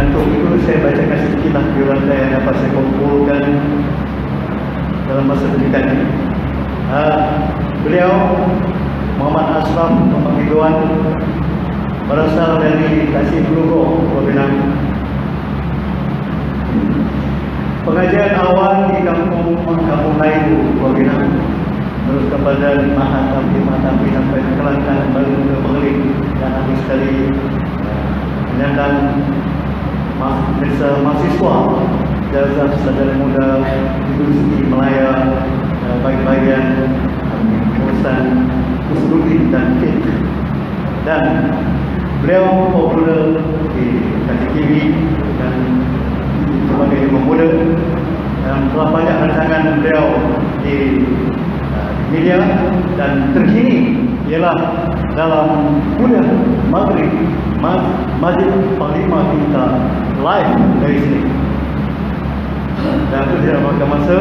Dan untuk itu saya bacakan sedikitlah diorangnya yang dapat saya kumpulkan dalam masa dekat ini. Beliau Muhammad Ashraf Muhammad Ridwan berasal dari Tasik Belugor, Pulau Pinang. Pengajian awal di kampung Melayu, Pulau Pinang, terus kepada Mahat Tampi sampai ke Kelantan, baru ke Perlis, dan habis sekali menyandang mahasiswa jazah Sarjana Muda Universiti Malaya bagian urusan usuludin dan fiqh. Dan beliau popular di KTV dan sebagai pemuda, dan telah banyak rancangan beliau di media, dan terkini ialah dalam kuliah Maghrib Masjid Panglima kita live dari sini. Dan itu tidak makan masa.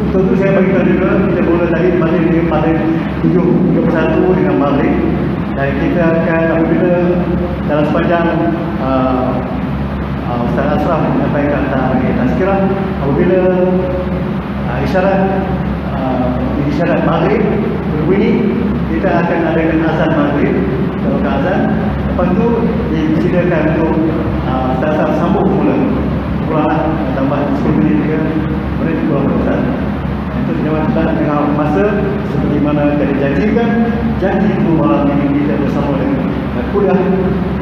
Tentu saya beritahu juga, kita boleh tadi Maghrib ini pada 7.31 dengan Maghrib, dan kita akan apabila dalam sepanjang Ustaz Ashraf menyampaikan tentang tazkirah, apabila isyarat Maghrib berbunyi, kita akan adakan azan Maghrib. Kalau ke azan, lepas tu disediakan untuk Ustaz Ashraf sambung semula. Kuranglah tambah 10 minit ke menit kurang besar. Itu sejalan dengan masa seperti mana kita dijanjikan. Janji itu malam ini kita bersama dengan kuliah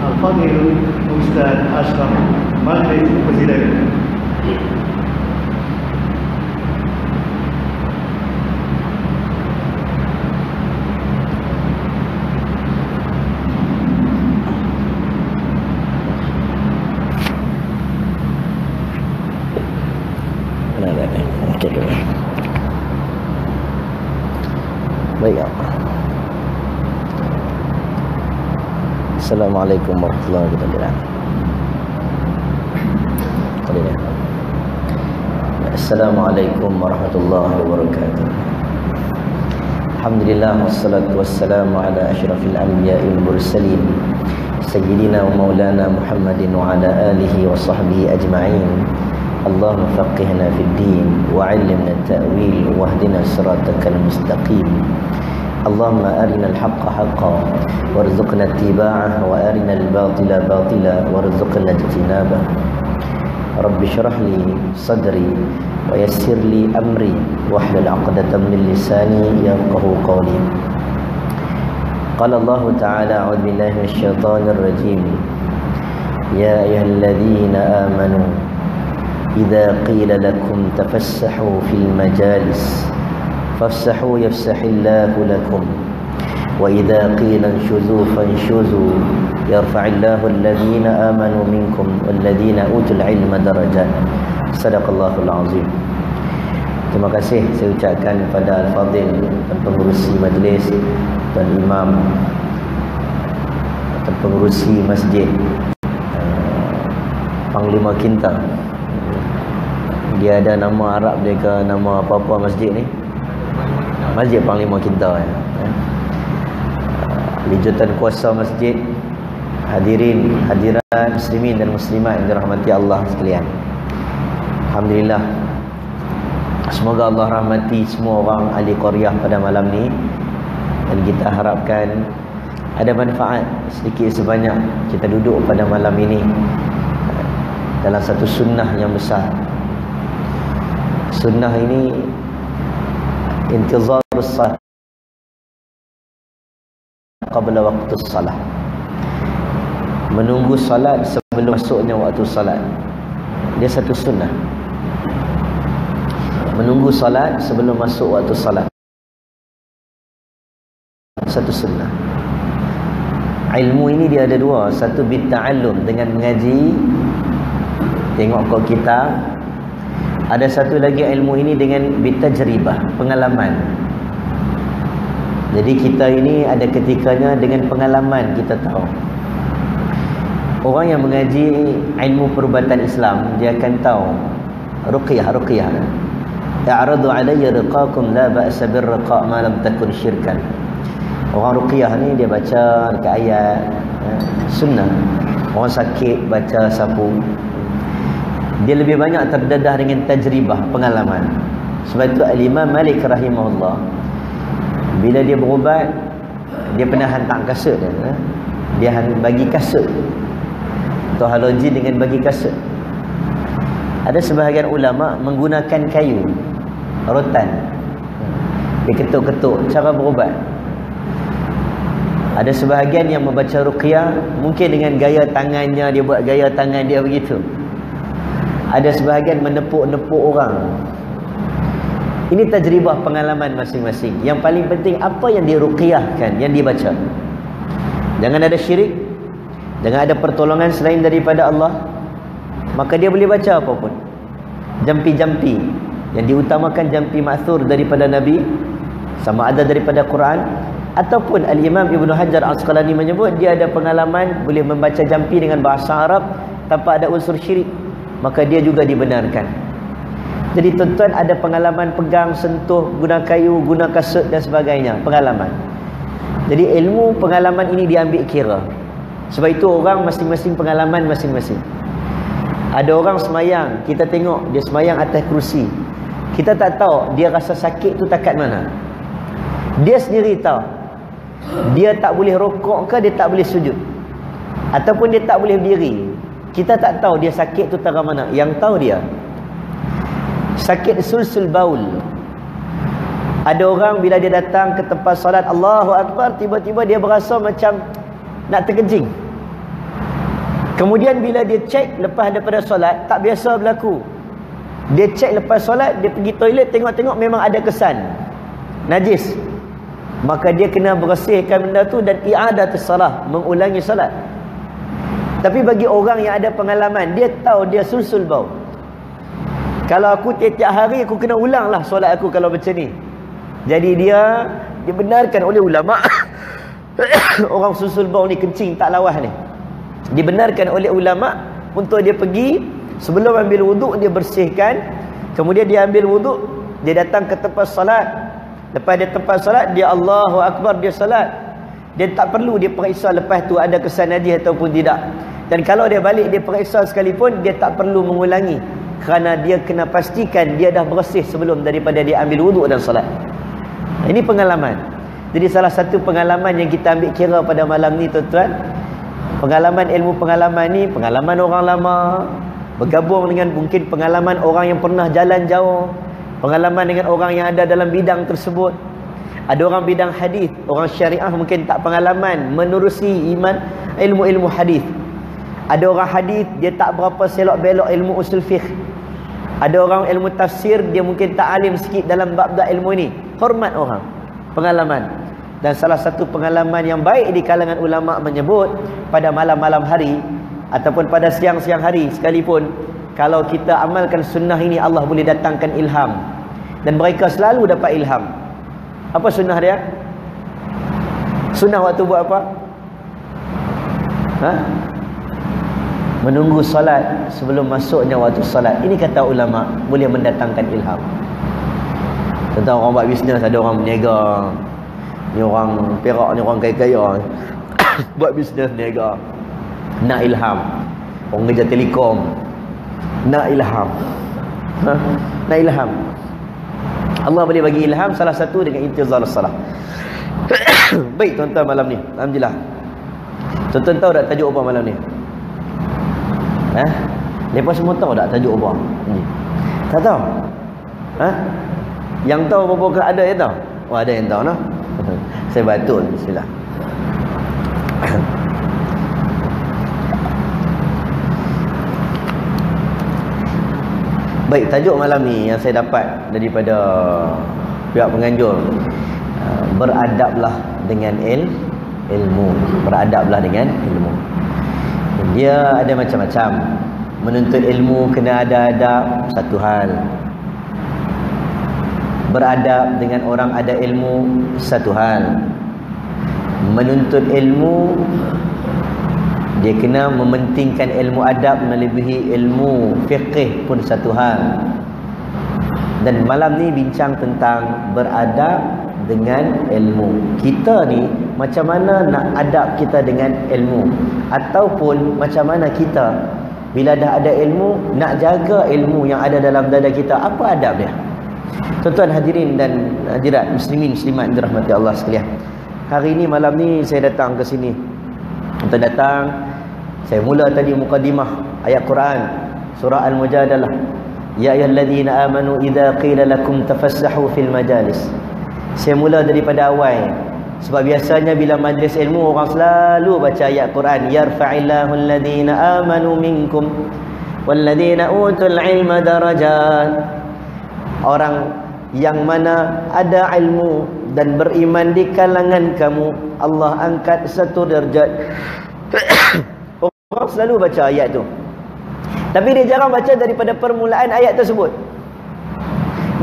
Al-Fadhil Ustaz Ashraf Maghrib Presiden. Baik. Assalamualaikum warahmatullahi wabarakatuh. Assalamualaikum warahmatullahi wabarakatuh. Alhamdulillah wassalatu wassalamu ala asyrafil anbiya'i wal mursalin sayyidina wa maulana Muhammadin wa ala alihi wa sahbihi ajma'in. Allahumma faqihna fid din wa 'allimna at-ta'wil wahdina siratal mustaqim. Allahumma arina al-haqqa haqqan warzuqna ittiba'ah wa arina al-batila batila warzuqna ijtinabah. Rabbi shrah li sadri wa yassir li amri wahlul 'uqdatam min lisani yafqahu qawli. Qala Allah ta'ala, a'udzu billahi minasyaitonir rajim. Ya ayyuhalladzina amanu إذا قيل لكم تفسحوا في المجالس فافسحوا يفسح الله لكم وإذا قيل انشزوا فانشزوا يرفع الله الذين آمنوا منكم والذين أوتوا العلم درجات. صدق الله العظيم. Terima kasih saya ucapkan kepada Al-Fadhil dan pengurusi majlis dan imam dan pengurusi masjid Panglima Kinta. Dia ada nama Arab dia ke nama apa-apa masjid ni? Masjid Panglima Kinta ya. Lijutan kuasa masjid, hadirin, hadirat, muslimin dan muslimat yang dirahmati Allah sekalian. Alhamdulillah. Semoga Allah rahmati semua orang ahli qaryah pada malam ni, dan kita harapkan ada manfaat sedikit sebanyak kita duduk pada malam ini dalam satu sunnah yang besar. Sunnah ini intizarus salat qabla waqtus salat, menunggu salat sebelum masuknya waktu salat. Dia satu sunnah, menunggu salat sebelum masuk waktu salat, satu sunnah. Ilmu ini dia ada dua, satu bitta'allum dengan mengaji, tengok kau kita. Ada satu lagi ilmu ini dengan bitajribah, pengalaman. Jadi kita ini ada ketikanya dengan pengalaman kita tahu. Orang yang mengaji ilmu perubatan Islam, dia akan tahu ruqyah. Ya'radu alayya riqakum la ba'sa birriqa ma lam takun syirkan. Orang ruqyah ni dia baca dekat ayat sunnah. Orang sakit baca sapu, dia lebih banyak terdedah dengan tajribah, pengalaman. Sebab itu Al-Imam Malik rahimahullah, bila dia berubat, dia pernah hantar kasut dia. Dia bagi kasut atau halogen dengan bagi kasut. Ada sebahagian ulama menggunakan kayu rotan, dia ketuk-ketuk cara berubat. Ada sebahagian yang membaca ruqyah mungkin dengan gaya tangannya, dia buat gaya tangan dia begitu. Ada sebahagian menepuk-nepuk orang. Ini tajribah, pengalaman masing-masing. Yang paling penting apa yang diruqyahkan, yang dibaca. Jangan ada syirik, jangan ada pertolongan selain daripada Allah. Maka dia boleh baca apa pun. Jampi-jampi, yang diutamakan jampi ma'thur daripada Nabi, sama ada daripada Quran, ataupun Al-Imam Ibn Hajar Al-Asqalani menyebut dia ada pengalaman boleh membaca jampi dengan bahasa Arab tanpa ada unsur syirik, maka dia juga dibenarkan. Jadi tuan-tuan ada pengalaman pegang, sentuh, guna kayu, guna kasut dan sebagainya, pengalaman. Jadi ilmu pengalaman ini diambil kira. Sebab itu orang masing-masing pengalaman masing-masing. Ada orang semayang, kita tengok dia semayang atas kerusi, kita tak tahu dia rasa sakit tu takat mana. Dia sendiri tahu dia tak boleh rokok ke, dia tak boleh sujud, ataupun dia tak boleh berdiri. Kita tak tahu dia sakit tu tara mana. Yang tahu dia sakit sulsul baul. Ada orang bila dia datang ke tempat solat, Allahu Akbar, tiba-tiba dia berasa macam nak terkencing. Kemudian bila dia cek lepas daripada solat, tak biasa berlaku. Dia cek lepas solat, dia pergi toilet, tengok-tengok memang ada kesan najis. Maka dia kena bersihkan benda tu dan i'adatus salah, mengulangi salat. Tapi bagi orang yang ada pengalaman, dia tahu dia sulsul bau. Kalau aku tiap-tiap hari aku kena ulang lah solat aku kalau macam ni. Jadi dia dibenarkan oleh ulama orang sulsul bau ni, kencing tak lawas ni, dibenarkan oleh ulama untuk dia pergi sebelum ambil wuduk, dia bersihkan, kemudian dia ambil wuduk, dia datang ke tempat solat. Lepas dia tempat solat, dia Allahu Akbar, dia solat. Dia tak perlu dia periksa lepas tu ada kesan najis ataupun tidak. Dan kalau dia balik dia periksa sekalipun, dia tak perlu mengulangi, kerana dia kena pastikan dia dah bersih sebelum daripada dia ambil wuduk dan solat. Ini pengalaman. Jadi salah satu pengalaman yang kita ambil kira pada malam ni tuan-tuan, pengalaman, ilmu pengalaman ni, pengalaman orang lama bergabung dengan mungkin pengalaman orang yang pernah jalan jauh, pengalaman dengan orang yang ada dalam bidang tersebut. Ada orang bidang hadis, orang syariah mungkin tak pengalaman menerusi iman ilmu-ilmu hadis. Ada orang hadis dia tak berapa selok-belok ilmu usul fiqh. Ada orang ilmu tafsir dia mungkin tak alim sikit dalam bab-bab ilmu ini. Hormat orang, pengalaman. Dan salah satu pengalaman yang baik di kalangan ulama menyebut pada malam-malam hari ataupun pada siang-siang hari sekalipun, kalau kita amalkan sunnah ini, Allah boleh datangkan ilham. Dan mereka selalu dapat ilham. Apa sunnah dia? Sunnah waktu buat apa? Menunggu solat sebelum masuknya waktu solat. Ini kata ulama boleh mendatangkan ilham. Tentang orang buat bisnes, ada orang berniaga, ni orang Perak ni, orang kaya-kaya buat bisnes niaga, nak ilham. Orang kerja telekom nak ilham, nak ilham. Allah boleh bagi ilham, salah satu dengan intizar salah. Baik tuan-tuan, malam ni alhamdulillah, tuan-tuan tahu tak tajuk apa malam ni? Lepas semua tahu tak tajuk apa? Tak tahu? Yang tahu apa-apa ada yang tahu? Oh, ada yang tahu noh. Saya batul, bismillah. Baik, tajuk malam ni yang saya dapat daripada pihak penganjur, beradablah dengan ilmu. Beradablah dengan ilmu. Dia ada macam-macam. Menuntut ilmu kena ada adab, satu hal. Beradab dengan orang ada ilmu, satu hal. Menuntut ilmu, dia kena mementingkan ilmu adab melebihi ilmu fiqh pun satu hal. Dan malam ni bincang tentang beradab dengan ilmu. Kita ni macam mana nak adab kita dengan ilmu, ataupun macam mana kita bila dah ada ilmu nak jaga ilmu yang ada dalam dada kita, apa adab dia? Tuan-tuan hadirin dan hadirat, muslimin muslimat dirahmati Allah sekalian. Hari ini malam ni saya datang ke sini. Untuk datang, saya mula tadi mukadimah ayat Quran surah Al-Mujadalah. Ya ayyuhalladzina amanu idza qila lakum tafassahu fil majalis. Saya mula daripada awal. Sebab biasanya bila majlis ilmu orang selalu baca ayat Quran, yarfa'illahu alladzina amanu minkum walladzina utul ilma darajat. Orang yang mana ada ilmu dan beriman di kalangan kamu, Allah angkat satu darjat. Orang selalu baca ayat tu, tapi dia jarang baca daripada permulaan ayat tersebut.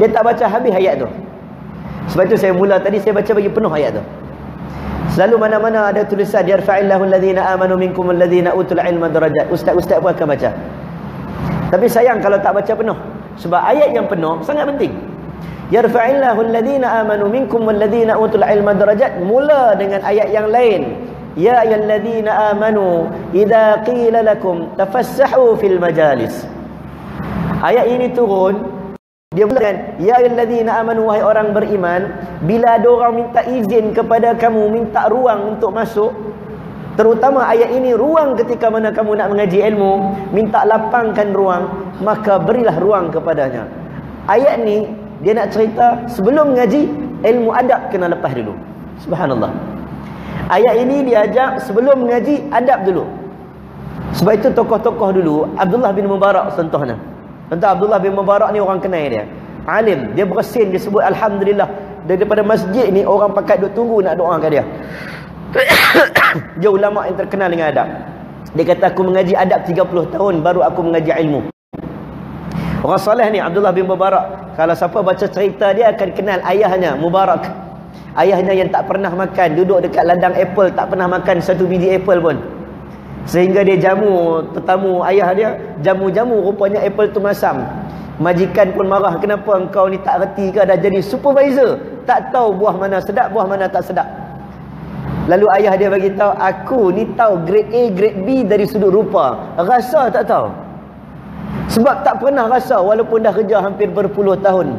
Dia tak baca habis ayat tu. Sebab itu saya mula tadi, saya baca bagi penuh ayat tu. Selalu mana-mana ada tulisan yarfa'illahu alladzina amanu minkum walladzina utul ilma darajat, ustaz-ustaz pun akan baca. Tapi sayang kalau tak baca penuh, sebab ayat yang penuh sangat penting. Yarfa'illahu alladzina amanu minkum walladzina utul ilma darajat mula dengan ayat yang lain. Ya ayyuhalladzina amanu idza qila lakum tafassahu fil majalis. Ayat ini turun, dia mula dengan ya ayyuhalladzina amanu, wahai orang beriman, bila ada orang minta izin kepada kamu, minta ruang untuk masuk, terutama ayat ini ruang ketika mana kamu nak mengaji ilmu, minta lapangkan ruang, maka berilah ruang kepadanya. Ayat ni dia nak cerita sebelum mengaji, ilmu adab kena lepas dulu. Subhanallah. Ayat ini diajak sebelum mengaji adab dulu. Sebab itu tokoh-tokoh dulu, Abdullah bin Mubarak contohnya. Contoh Abdullah bin Mubarak ni orang kenal dia. Alim, dia bersin, dia sebut alhamdulillah. Daripada masjid ni orang pakat duk tunggu nak doa kat dia. Dia ulama yang terkenal dengan adab. Dia kata aku mengaji adab 30 tahun baru aku mengaji ilmu. Orang soleh ni Abdullah bin Mubarak, kalau siapa baca cerita dia akan kenal ayahnya Mubarak. Ayahnya yang tak pernah makan, duduk dekat ladang apple, tak pernah makan satu biji apple pun. Sehingga dia jamu tetamu ayah dia, jamu-jamu rupanya apple tu masam. Majikan pun marah, kenapa engkau ni tak reti ke, dah jadi supervisor, tak tahu buah mana sedap, buah mana tak sedap. Lalu ayah dia bagi tahu, aku ni tahu grade A, grade B dari sudut rupa, rasa tak tahu. Sebab tak pernah rasa walaupun dah kerja hampir berpuluh tahun.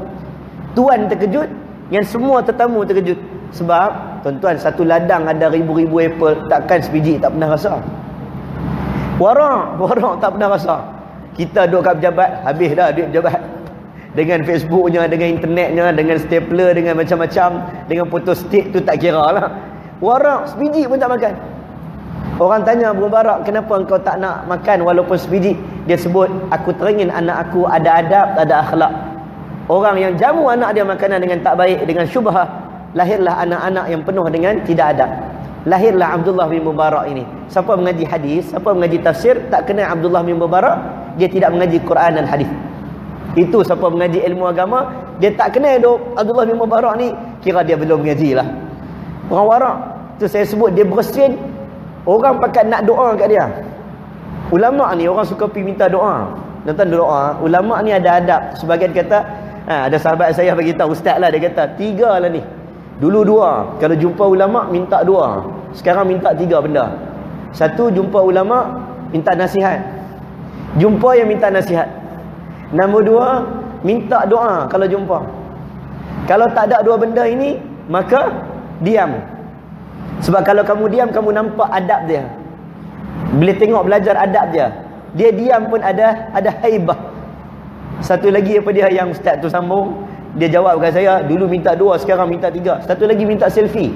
Tuan terkejut, yang semua tetamu terkejut. Sebab tuan-tuan, satu ladang ada ribu-ribu apple, takkan sebiji tak pernah rasa. Warak tak pernah rasa. Kita duduk kat pejabat, habis dah duit pejabat. Dengan Facebooknya, dengan internetnya, dengan stapler, dengan macam-macam, dengan photostat tu tak kira lah. Warak sebiji pun tak makan. Orang tanya Abu Mubarak, kenapa engkau tak nak makan walaupun sebiji? Dia sebut, aku teringin anak aku ada adab, ada akhlak. Orang yang jamu anak dia makanan dengan tak baik, dengan syubhah, lahirlah anak-anak yang penuh dengan tidak adab. Lahirlah Abdullah bin Mubarak ini. Siapa mengaji hadis, siapa mengaji tafsir, tak kenal Abdullah bin Mubarak, dia tidak mengaji Quran dan hadis. Itu siapa mengaji ilmu agama, dia tak kenal Abdullah bin Mubarak ni, kira dia belum mengaji lah. Orang warak tu saya sebut, dia bersin, orang pakat nak doa kat dia. Ulama ni orang suka pergi minta doa. Nonton doa, ulama ni ada adab. Sebagian kata, ada sahabat saya bagi tahu, ustaz lah, dia kata 3 lah ni. Dulu 2, kalau jumpa ulama minta 2. Sekarang minta 3 benda. 1, jumpa ulama minta nasihat. Jumpa yang minta nasihat. Nombor 2, minta doa kalau jumpa. Kalau tak ada 2 benda ini, maka diam. Sebab kalau kamu diam, kamu nampak adab dia. Bila tengok belajar adab dia, dia diam pun ada haibah. Satu lagi apa dia yang ustaz tu sambung, dia jawab kat saya, dulu minta 2, sekarang minta 3. Satu lagi minta selfie.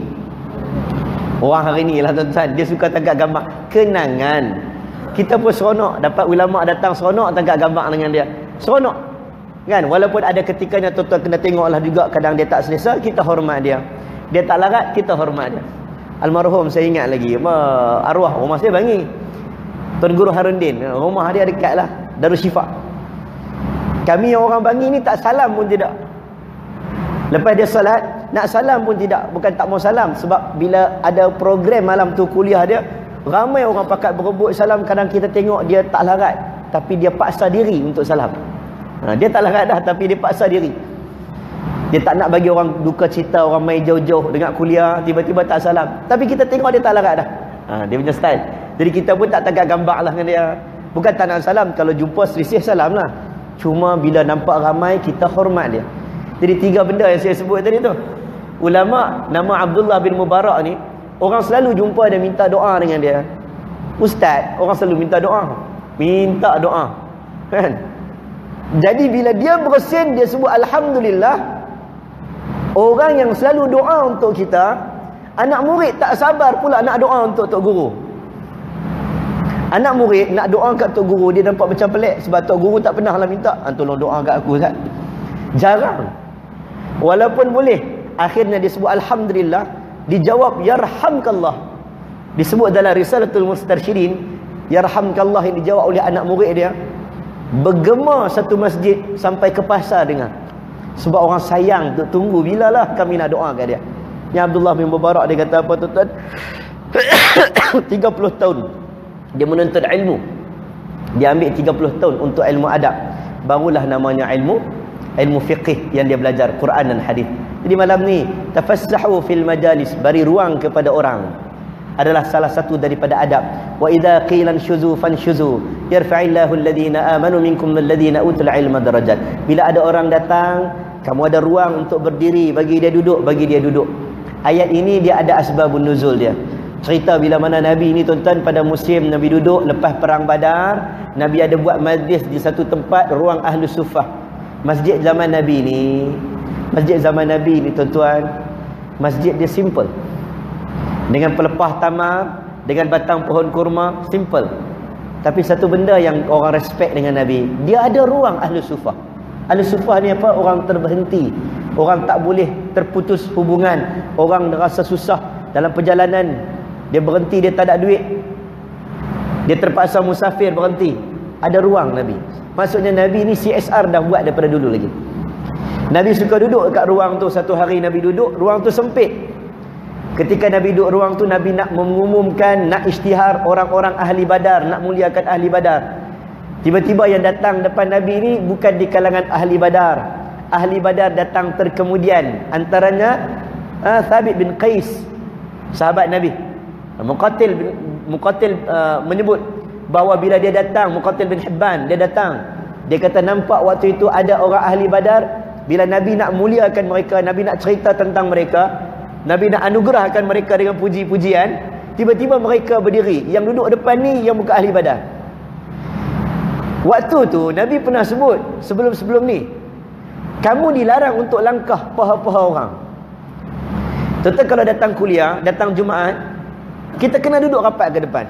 Orang hari ni lah tuan-tuan, dia suka tangkap gambar kenangan. Kita pun seronok dapat ulama datang, seronok tangkap gambar dengan dia. Seronok kan? Walaupun ada ketikanya tuan-tuan kena tengoklah juga, kadang dia tak selesa, kita hormat dia. Dia tak larat, kita hormat dia. Almarhum saya ingat lagi, arwah rumah saya Bangi, Tuan Guru Harundin, rumah dia dekat lah Darussyifa. Kami orang Bangi ni tak salam pun tidak. Lepas dia salat, nak salam pun tidak. Bukan tak mau salam, sebab bila ada program malam tu kuliah dia, ramai orang pakat berebut salam. Kadang kita tengok dia tak larat, tapi dia paksa diri untuk salam. Dia tak larat dah, tapi dia paksa diri. Dia tak nak bagi orang duka cita, orang main jauh-jauh dengan kuliah, tiba-tiba tak salam. Tapi kita tengok dia tak larat dah. Dia punya style. Jadi kita pun tak tagak gambar lah dengan dia. Bukan tak nak salam, kalau jumpa selisih salam lah. Cuma bila nampak ramai, kita hormat dia. Jadi 3 benda yang saya sebut tadi tu. Ulama nama Abdullah bin Mubarak ni, orang selalu jumpa dia minta doa dengan dia. Ustaz, orang selalu minta doa. Minta doa. Kan? Jadi bila dia bersin, dia sebut Alhamdulillah. Orang yang selalu doa untuk kita, anak murid tak sabar pula nak doa untuk Tok Guru. Anak murid nak doa kat Tok Guru, dia nampak macam pelik. Sebab Tok Guru tak pernah lah minta, tolong doa kat aku, Ustaz. Jarang. Walaupun boleh, akhirnya dia sebut Alhamdulillah. Dijawab Yarhamkallah. Disebut dalam Risalatul Mustarsyirin, Yarhamkallah yang dijawab oleh anak murid dia. Bergema satu masjid sampai ke pasar dengar. Sebab orang sayang untuk tunggu bilalah kami nak doa kat dia. Yang Abdullah bin Mubarak dia kata apa tuan-tuan? 30 tahun dia menuntut ilmu. Dia ambil 30 tahun untuk ilmu adab. Barulah namanya ilmu fiqh yang dia belajar Quran dan hadis. Jadi malam ni tafassahu fil majalis, beri ruang kepada orang, adalah salah satu daripada adab. Wa idza qila syuzu fanshuzu yarfa'illahu alladhina amanu minkum walladhina utul ilma darajat. Bila ada orang datang, kamu ada ruang untuk berdiri, bagi dia duduk, bagi dia duduk. Ayat ini dia ada asbabun nuzul dia. Cerita bila mana Nabi ni tuan-tuan, pada musim Nabi duduk lepas perang Badar, Nabi ada buat majlis di satu tempat, ruang ahli sufah. Masjid zaman Nabi ni tuan-tuan, masjid dia simple. Dengan pelepah tamar, dengan batang pohon kurma, simple. Tapi satu benda yang orang respect dengan Nabi, dia ada ruang ahli sufah. Ahli sufah ni apa? Orang terberhenti, orang tak boleh terputus hubungan, orang rasa susah dalam perjalanan, dia berhenti, dia tak ada duit, dia terpaksa musafir, berhenti. Ada ruang Nabi. Maksudnya Nabi ni CSR dah buat daripada dulu lagi. Nabi suka duduk kat ruang tu. Satu hari Nabi duduk, ruang tu sempit. Ketika Nabi duduk ruang tu, Nabi nak mengumumkan, nak isytihar orang-orang ahli Badar, nak muliakan ahli Badar. Tiba-tiba yang datang depan Nabi ni bukan di kalangan ahli Badar. Ahli Badar datang terkemudian. Antaranya Thabit bin Qais, sahabat Nabi. Muqatil menyebut bahawa bila dia datang, Muqatil bin Hibban, dia datang, dia kata nampak waktu itu ada orang ahli Badar. Bila Nabi nak muliakan mereka, Nabi nak cerita tentang mereka, Nabi nak anugerahkan mereka dengan puji-pujian, tiba-tiba mereka berdiri. Yang duduk depan ni yang bukan ahli Badar. Waktu tu Nabi pernah sebut sebelum ni, kamu dilarang untuk langkah paha-paha orang. Tentu kalau datang kuliah, datang Jumaat, kita kena duduk rapat ke depan.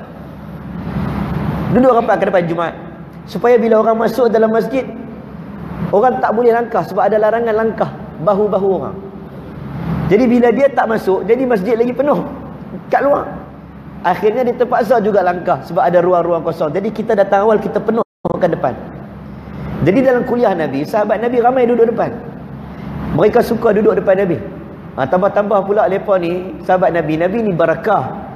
Duduk rapat ke depan Jumaat, supaya bila orang masuk dalam masjid, orang tak boleh langkah, sebab ada larangan langkah bahu-bahu orang. Jadi bila dia tak masuk, jadi masjid lagi penuh kat luar. Akhirnya dia terpaksa juga langkah, sebab ada ruang-ruang kosong. Jadi kita datang awal, kita penuh ke depan. Jadi dalam kuliah Nabi, sahabat Nabi ramai duduk depan. Mereka suka duduk depan Nabi. Tambah-tambah pula mereka ni sahabat Nabi. Nabi ni barakah.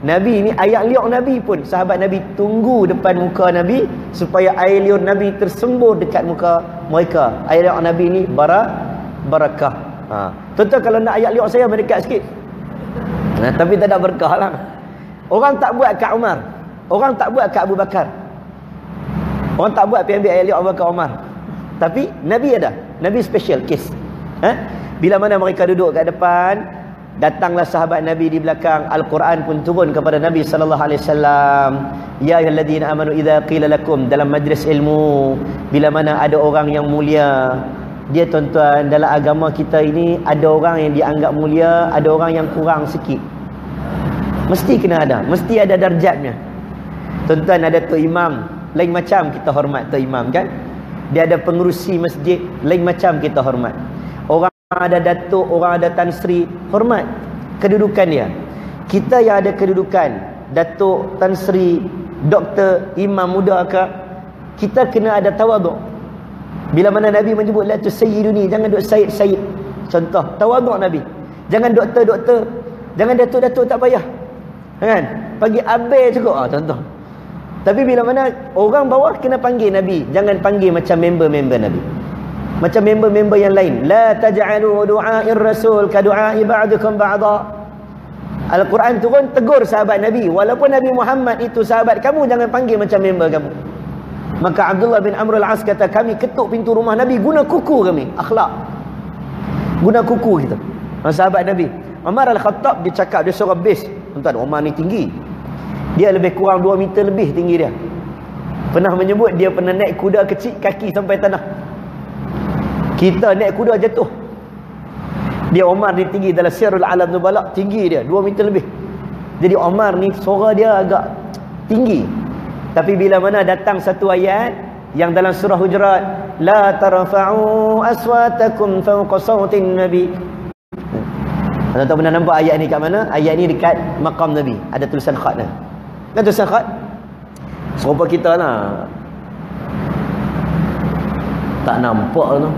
Nabi ni air liur Nabi pun, sahabat Nabi tunggu depan muka Nabi supaya air liur Nabi tersembur dekat muka mereka. Air liur Nabi ni barakah. Tentu kalau nak air liur saya mendekat sikit. Tapi tak ada berkah lah. Orang tak buat kat Umar, orang tak buat kat Abu Bakar, orang tak buat pergi ambil air liur Abu Bakar, Umar. Tapi Nabi ada. Nabi special case. Bila mana mereka duduk kat depan, datanglah sahabat Nabi di belakang. Al-Quran pun turun kepada Nabi sallallahu alaihi wasallam. Ya ayyuhalladzina amanu idza qila lakum, dalam majlis ilmu, bila mana ada orang yang mulia. Dia tuan-tuan, dalam agama kita ini ada orang yang dianggap mulia, ada orang yang kurang sikit. Mesti kena ada, mesti ada darjatnya. Tuan-tuan, ada Tok Imam, lain macam kita hormat Tok Imam kan. Dia ada pengerusi masjid, lain macam kita hormat. Orang ada datuk, orang ada Tan Sri, hormat kedudukan dia. Kita yang ada kedudukan datuk, Tan Sri, doktor, imam muda ke, kita kena ada tawaduk. Bila mana Nabi menyebut la tusayyiduni, jangan duk sayyid-sayyid. Contoh tawaduk Nabi. Jangan doktor-doktor, jangan datuk-datuk, tak payah. Kan? Panggil abai cukup. Contoh. Tapi bila mana orang bawah kena panggil Nabi, jangan panggil macam member-member Nabi. Macam member-member yang lain, la taj'alu du'a'ir rasul ka du'a'i ba'dukum ba'dha. Al-Quran turun tegur sahabat Nabi, walaupun Nabi Muhammad itu sahabat kamu, jangan panggil macam member kamu. Maka Abdullah bin Amr al-As kata, kami ketuk pintu rumah Nabi guna kuku kami, akhlak, guna kuku kita. Sahabat Nabi Umar al-Khattab, dia cakap, dia suruh base, tuan-tuan, Umar ni tinggi, dia lebih kurang 2 meter lebih tinggi dia. Pernah menyebut dia pernah naik kuda kecil, kaki sampai tanah. Kita naik kuda jatuh. Dia Umar ni tinggi, dalam Sirul Alam Nubala tinggi dia 2 meter lebih. Jadi Umar ni suara dia agak tinggi. Tapi bila mana datang satu ayat yang dalam surah Hujurat, la tarfa'u aswatakum fawqa sautin nabi. Anda tak pernah nampak ayat ni kat mana? Ayat ni dekat maqam Nabi, ada tulisan khat dah. Kan tulisan khat? Serupa kita lah. Tak nampak tu.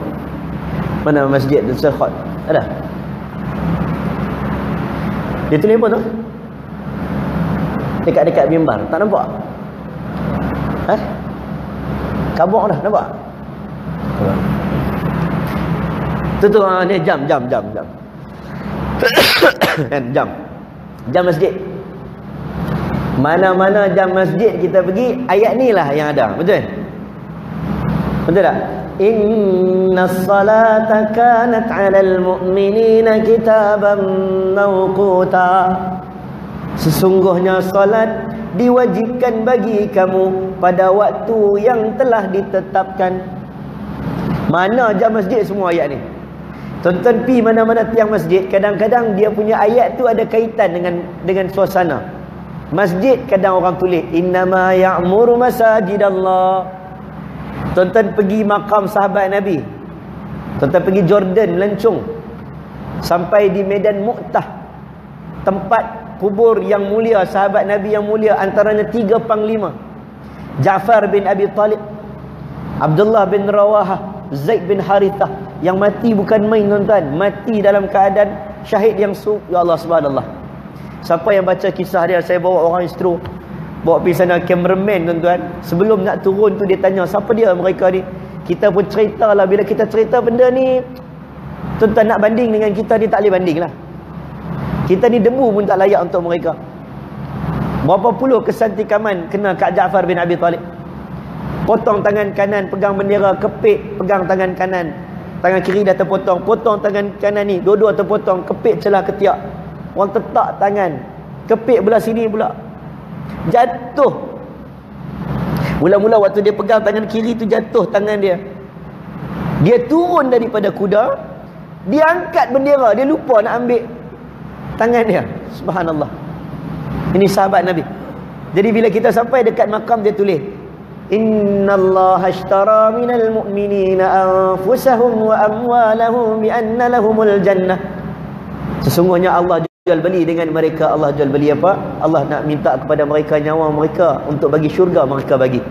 Mana masjid tulisan khat? Ada? Dia tulis apa tu? Dekat-dekat mimbar. Tak nampak? Kabur dah, nampak? Tu ni jam. Jam masjid. Mana-mana jam masjid kita pergi, ayat ni lah yang ada. Betul? Betul tak? Innas salata kanat 'alal mu'minina kitaban mawquta. Sesungguhnya salat diwajibkan bagi kamu pada waktu yang telah ditetapkan. Mana jam masjid semua ayat ni? Tonton pi mana-mana tiang masjid, kadang-kadang dia punya ayat tu ada kaitan dengan suasana. Masjid kadang orang tulis innama ya'muru masajidallah. Tonton pergi makam sahabat Nabi, tonton pergi Jordan, Lencung, sampai di Medan Mu'tah, tempat kubur yang mulia, sahabat Nabi yang mulia, antaranya 3 panglima, Ja'far bin Abi Talib, Abdullah bin Rawahah, Zaid bin Harithah, yang mati bukan main tuan-tuan, mati dalam keadaan syahid yang ya Allah subhanallah. Siapa yang baca kisah dia, saya bawa orang istro, bawa pergi sana, cameraman tuan-tuan, sebelum nak turun tu dia tanya siapa dia mereka ni. Kita pun cerita lah, bila kita cerita benda ni tuan-tuan nak banding dengan kita ni tak boleh banding lah. Kita ni debu pun tak layak untuk mereka. Berapa puluh kesantikaman kena Kak Ja'far bin Abi Talib. Potong tangan kanan, pegang bendera, kepit, pegang tangan kanan, tangan kiri dah terpotong, potong tangan kanan ni, dua-dua terpotong, kepit celah ketiak, orang tetak tangan, kepit belah sini pula, jatuh. Mula-mula waktu dia pegang tangan kiri tu jatuh tangan dia, dia turun daripada kuda, dia angkat bendera, dia lupa nak ambil tangan dia. Subhanallah. Ini sahabat Nabi. Jadi bila kita sampai dekat makam, dia tulis innallaha ashtara minal mu'minina anfusahum wa amwalahum bi anna lahumul jannah. Sesungguhnya Allah jual beli dengan mereka. Allah jual beli apa? Allah nak minta kepada mereka nyawa mereka untuk bagi syurga, mereka bagi.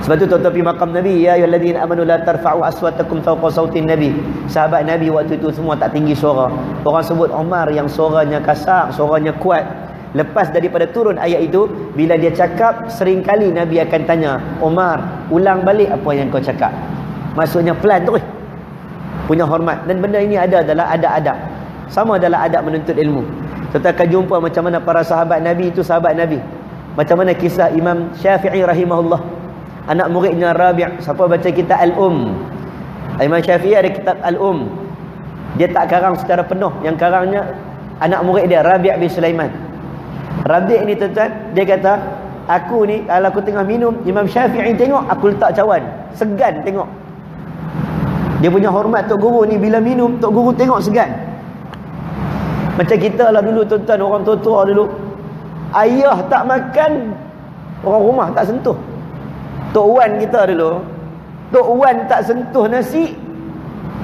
Sebab tu tuan-tuan pergi makam Nabi, ya ayyuhalladzina amanu la tarfa'u aswatakum fawqa sautin nabi. Sahabat Nabi waktu itu semua tak tinggi suara. Orang sebut Umar yang suaranya kasar, suaranya kuat. Lepas daripada turun ayat itu, bila dia cakap, seringkali Nabi akan tanya, Umar, ulang balik apa yang kau cakap. Maksudnya pelan terus, punya hormat. Dan benda ini ada dalam adab-adab, sama dalam adab menuntut ilmu. Kita akan jumpa macam mana para sahabat Nabi itu sahabat Nabi. Macam mana kisah Imam Syafi'i rahimahullah, anak muridnya Rabi'. Siapa baca kitab Al-Um, Imam Syafi'i ada kitab Al-Um, dia tak karang secara penuh, yang karangnya anak murid dia Rabi' bin Sulaiman. Rabi' ni tuan-tuan, dia kata, aku ni kalau aku tengah minum, Imam Syafi'i tengok, aku letak cawan, segan tengok. Dia punya hormat Tok Guru ni, bila minum Tok Guru tengok segan. Macam kita lah dulu tuan-tuan, orang tua-tua dulu, ayah tak makan, orang rumah tak sentuh. Tok Wan kita dulu, Tok Wan tak sentuh nasi,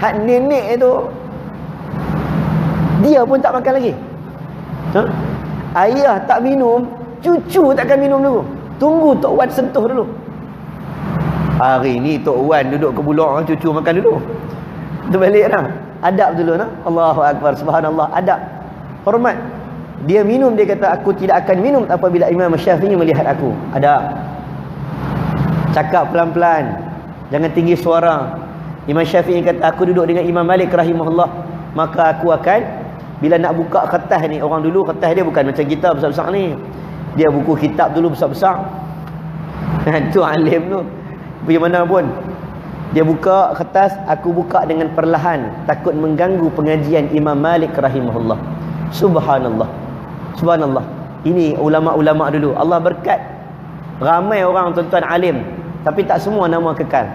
hak nenek tu dia pun tak makan lagi. Ayah tak minum, cucu takkan minum dulu, tunggu Tok Wan sentuh dulu. Hari ni Tok Wan duduk ke bulak, cucu makan dulu. Itu balik dah, adab dulu nah. Allahu Akbar, subhanallah, adab, hormat. Dia minum, dia kata, aku tidak akan minum apabila Imam Syafi'i melihat aku. Adab. Cakap pelan-pelan, jangan tinggi suara. Imam Syafi'i kata, aku duduk dengan Imam Malik rahimahullah, maka aku akan, bila nak buka kertas ni, orang dulu kertas dia bukan macam kita besar-besar ni, dia buku kitab dulu besar-besar. Tu alim tu, pergi mana pun dia buka kertas, aku buka dengan perlahan, takut mengganggu pengajian Imam Malik rahimahullah. Subhanallah, subhanallah. Ini ulama-ulama dulu, Allah berkat. Ramai orang tuan-tuan alim, tapi tak semua nama kekal.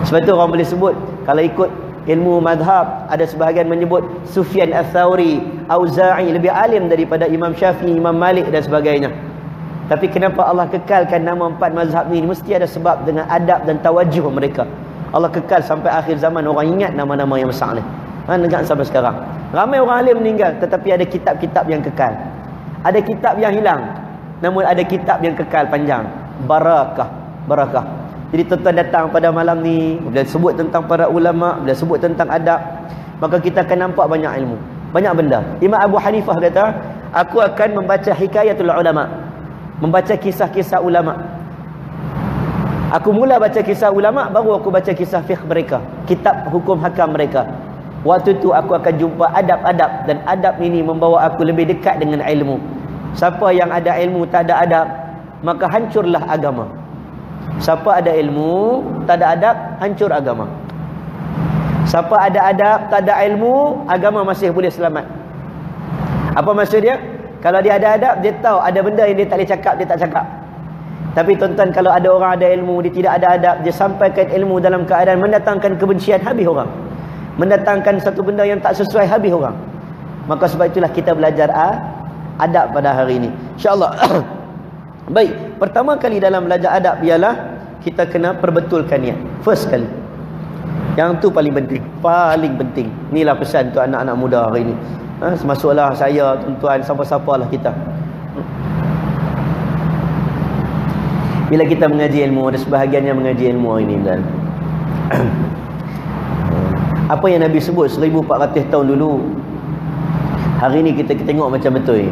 Sebab tu orang boleh sebut, kalau ikut ilmu mazhab, ada sebahagian menyebut Sufyan Ats-Tsauri, Auza'i lebih alim daripada Imam Syafi'i, Imam Malik dan sebagainya. Tapi kenapa Allah kekalkan nama 4 mazhab ni? Mesti ada sebab dengan adab dan tawajuh mereka. Allah kekal sampai akhir zaman, orang ingat nama-nama yang besar ni. Ingat sampai sekarang. Ramai orang alim meninggal, tetapi ada kitab-kitab yang kekal. Ada kitab yang hilang, namun ada kitab yang kekal panjang. Barakah, barakah. Jadi tuan-tuan datang pada malam ni, bila sebut tentang para ulama, bila sebut tentang adab, maka kita akan nampak banyak ilmu, banyak benda. Imam Abu Hanifah kata, aku akan membaca hikayatul ulama, membaca kisah-kisah ulama. Aku mula baca kisah ulama, baru aku baca kisah fiqh mereka, kitab hukum hakam mereka. Waktu tu aku akan jumpa adab-adab, dan adab ini membawa aku lebih dekat dengan ilmu. Siapa yang ada ilmu tak ada adab, maka hancurlah agama. Siapa ada ilmu tak ada adab, hancur agama. Siapa ada adab tak ada ilmu, agama masih boleh selamat. Apa maksud dia? Kalau dia ada adab, dia tahu ada benda yang dia tak boleh cakap, dia tak cakap. Tapi tuan-tuan, kalau ada orang ada ilmu, dia tidak ada adab, dia sampaikan ilmu dalam keadaan mendatangkan kebencian, habis orang. Mendatangkan satu benda yang tak sesuai, habis orang. Maka sebab itulah kita belajar adab pada hari ini, insya-Allah. Baik, pertama kali dalam belajar adab ialah kita kena perbetulkan niat. First kali. Yang tu paling penting, paling penting. Inilah pesan untuk anak-anak muda hari ini. Masuklah saya, tuan-tuan, siapa-siapalah kita. Bila kita mengaji ilmu, ada sebahagian yang mengaji ilmu ini dan apa yang Nabi sebut 1400 tahun dulu, hari ini kita tengok macam betul.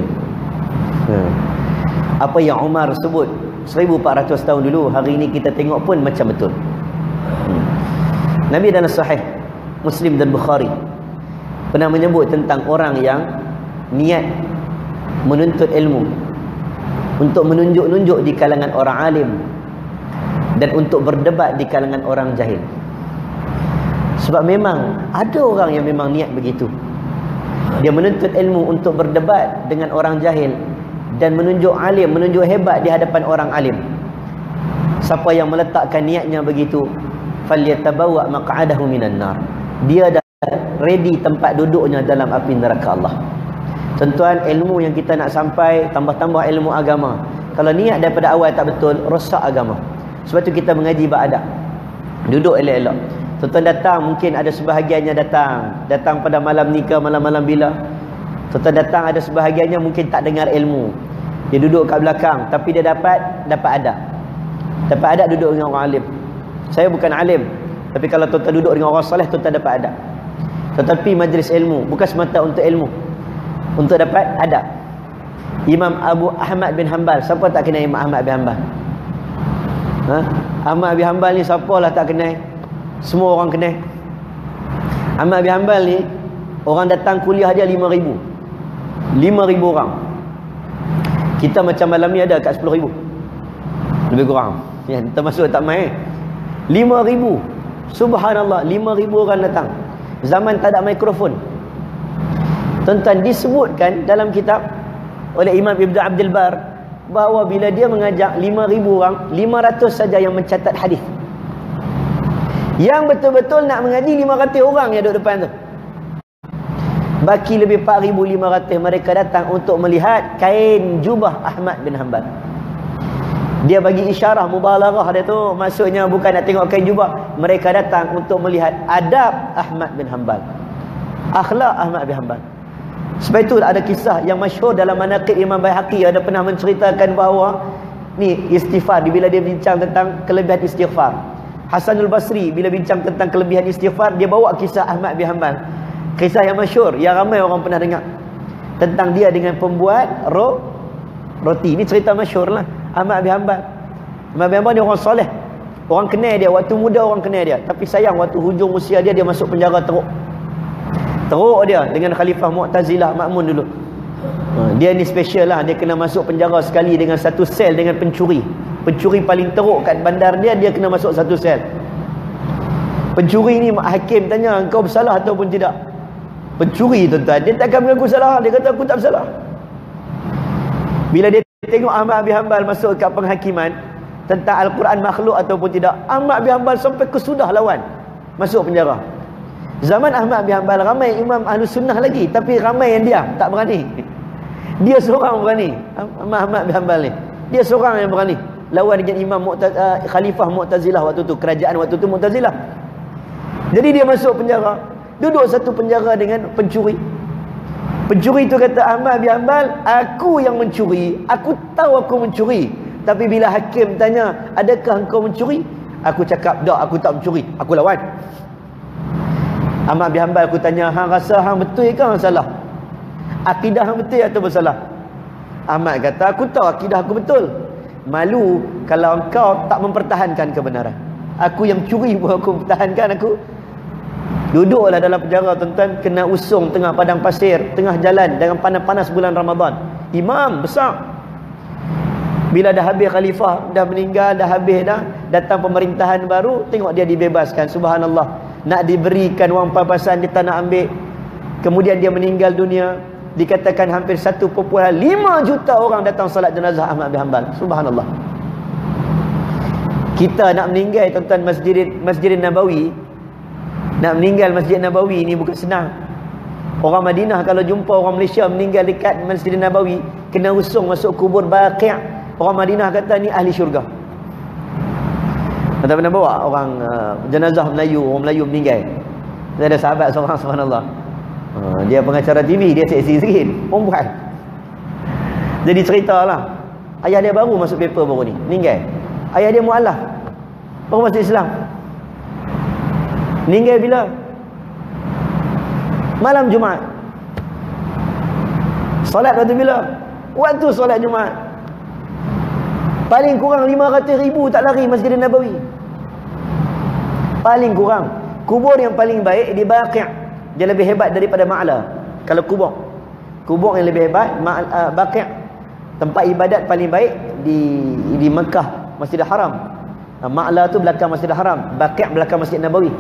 Apa yang Umar sebut 1400 tahun dulu, hari ini kita tengok pun macam betul. Nabi dalam Sahih Muslim dan Bukhari pernah menyebut tentang orang yang niat menuntut ilmu untuk menunjuk-nunjuk di kalangan orang alim dan untuk berdebat di kalangan orang jahil. Sebab memang ada orang yang memang niat begitu. Dia menuntut ilmu untuk berdebat dengan orang jahil dan menunjuk alim, menunjuk hebat di hadapan orang alim. Siapa yang meletakkan niatnya begitu, falyatabawa maq'adahu minan nar. Dia dah ready tempat duduknya dalam api neraka Allah. Tuan-tuan, ilmu yang kita nak sampai, tambah-tambah ilmu agama. Kalau niat daripada awal tak betul, rosak agama. Sebab tu kita mengaji beradab. Duduk elok-elok. Tuan-tuan datang, mungkin ada sebahagiannya datang pada malam ni ke malam-malam bila. Tuan-tuan datang, ada sebahagiannya mungkin tak dengar ilmu. Dia duduk kat belakang, tapi dia dapat adab. Dapat adab duduk dengan orang alim. Saya bukan alim, tapi kalau tuan-tuan duduk dengan orang soleh, tuan-tuan dapat adab. Tetapi majlis ilmu bukan semata untuk ilmu, untuk dapat adab. Imam Abu Ahmad bin Hanbal, siapa tak kenal Imam Ahmad bin Hanbal? Ahmad bin Hanbal ni siapalah tak kenal? Semua orang kenal. Ahmad bin Hanbal ni, orang datang kuliah dia 5,000 orang. Kita macam malam ni ada kat 10,000 lebih kurang ya, termasuk tak main 5,000. Subhanallah, 5,000 orang datang. Zaman tak ada mikrofon. Tuan-tuan, disebutkan dalam kitab oleh Imam Ibn Abdul Bar bahawa bila dia mengajak 5,000 orang, 500 saja yang mencatat hadis. Yang betul-betul nak mengaji 500 orang yang duduk depan tu. Baki lebih 4,500 mereka datang untuk melihat kain jubah Ahmad bin Hanbal. Dia bagi isyarah mubalaghah dia tu, maksudnya bukan nak tengok kain jubah. Mereka datang untuk melihat adab Ahmad bin Hanbal, akhlak Ahmad bin Hanbal. Sebab itu ada kisah yang masyhur dalam Manaqib Imam Baihaqi, ada pernah menceritakan bahawa ni istighfar, bila dia bincang tentang kelebihan istighfar. Hasanul Basri bila bincang tentang kelebihan istighfar, dia bawa kisah Ahmad bin Hanbal. Kisah yang masyhur, yang ramai orang pernah dengar, tentang dia dengan pembuat roti. Ini cerita masyhur lah, Ahmad bin Hanbal. Ahmad bin Hanbal ni orang soleh, Orang kenal dia, waktu muda orang kenal dia. Tapi sayang waktu hujung usia dia masuk penjara teruk. Teruk dia dengan Khalifah Mu'tazilah Ma'mun dulu. Dia ni special lah. Dia kena masuk penjara sekali dengan satu sel dengan pencuri. Pencuri paling teruk kat bandar dia kena masuk satu sel. Pencuri ni hakim tanya, engkau bersalah ataupun tidak? Pencuri tuan-tuan, dia takkan mengaku salah. Dia kata aku tak bersalah. Bila dia tengok Ahmad bin Hanbal masuk kat penghakiman tentang Al-Quran makhluk ataupun tidak, Ahmad bin Hanbal sampai kesudah lawan masuk penjara. Zaman Ahmad bin Hanbal ramai imam Ahlus Sunnah lagi, tapi ramai yang diam, tak berani. Dia seorang berani. Ahmad bin Hanbal ni, dia seorang yang berani lawan dengan imam Khalifah Mu'tazilah waktu tu. Kerajaan waktu tu Mu'tazilah. Jadi dia masuk penjara, duduk satu penjara dengan pencuri. Pencuri tu kata, Ahmad bin Hanbal, aku yang mencuri, aku tahu aku mencuri. Tapi bila hakim tanya, adakah engkau mencuri? Aku cakap, tak, aku tak mencuri, aku lawan. Ahmad bin Hanbal, aku tanya, hang rasa hang betul ke hang salah? Akidah hang betul atau bersalah? Ahmad kata, aku tahu akidah aku betul. Malu kalau engkau tak mempertahankan kebenaran. Aku yang curi pun aku pertahankan aku. Duduklah dalam penjara tuan-tuan, kena usung tengah padang pasir, tengah jalan dengan panas-panas bulan Ramadan. Imam besar. Bila dah habis khalifah, dah meninggal, dah habis dah, datang pemerintahan baru, tengok dia dibebaskan. Subhanallah. Nak diberikan wang pampasan, dia tak nak ambil. Kemudian dia meninggal dunia. Dikatakan hampir 1.5 juta orang datang salat jenazah Ahmad bin Hanbal. Subhanallah. Kita nak meninggal tuan-tuan Masjid Nabawi, nak meninggal Masjid Nabawi ni bukan senang. Orang Madinah kalau jumpa orang Malaysia meninggal dekat Masjid Nabawi, kena usung masuk kubur Baqi'. Orang Madinah kata ni ahli syurga. Tak pernah bawa orang jenazah Melayu, orang Melayu meninggal. Ada sahabat seorang, subhanallah. Dia pengacara TV, dia seksi sikit, perempuan. Jadi ceritalah, ayah dia baru masuk paper baru ni, meninggal. Ayah dia mu'alaf, baru masuk Islam. Meninggal bila? Malam Jumaat. Solat waktu bila? Waktu solat Jumaat. Paling kurang 500,000 tak lari Masjid Nabawi. Paling kurang. Kubur yang paling baik di Baqi'. Dia lebih hebat daripada Ma'la. Kalau kubur yang lebih hebat Baqi'. Tempat ibadat paling baik di Mekah, Masjidil Haram. Ma'la tu belakang Masjidil Haram, Baqi' belakang Masjid Nabawi.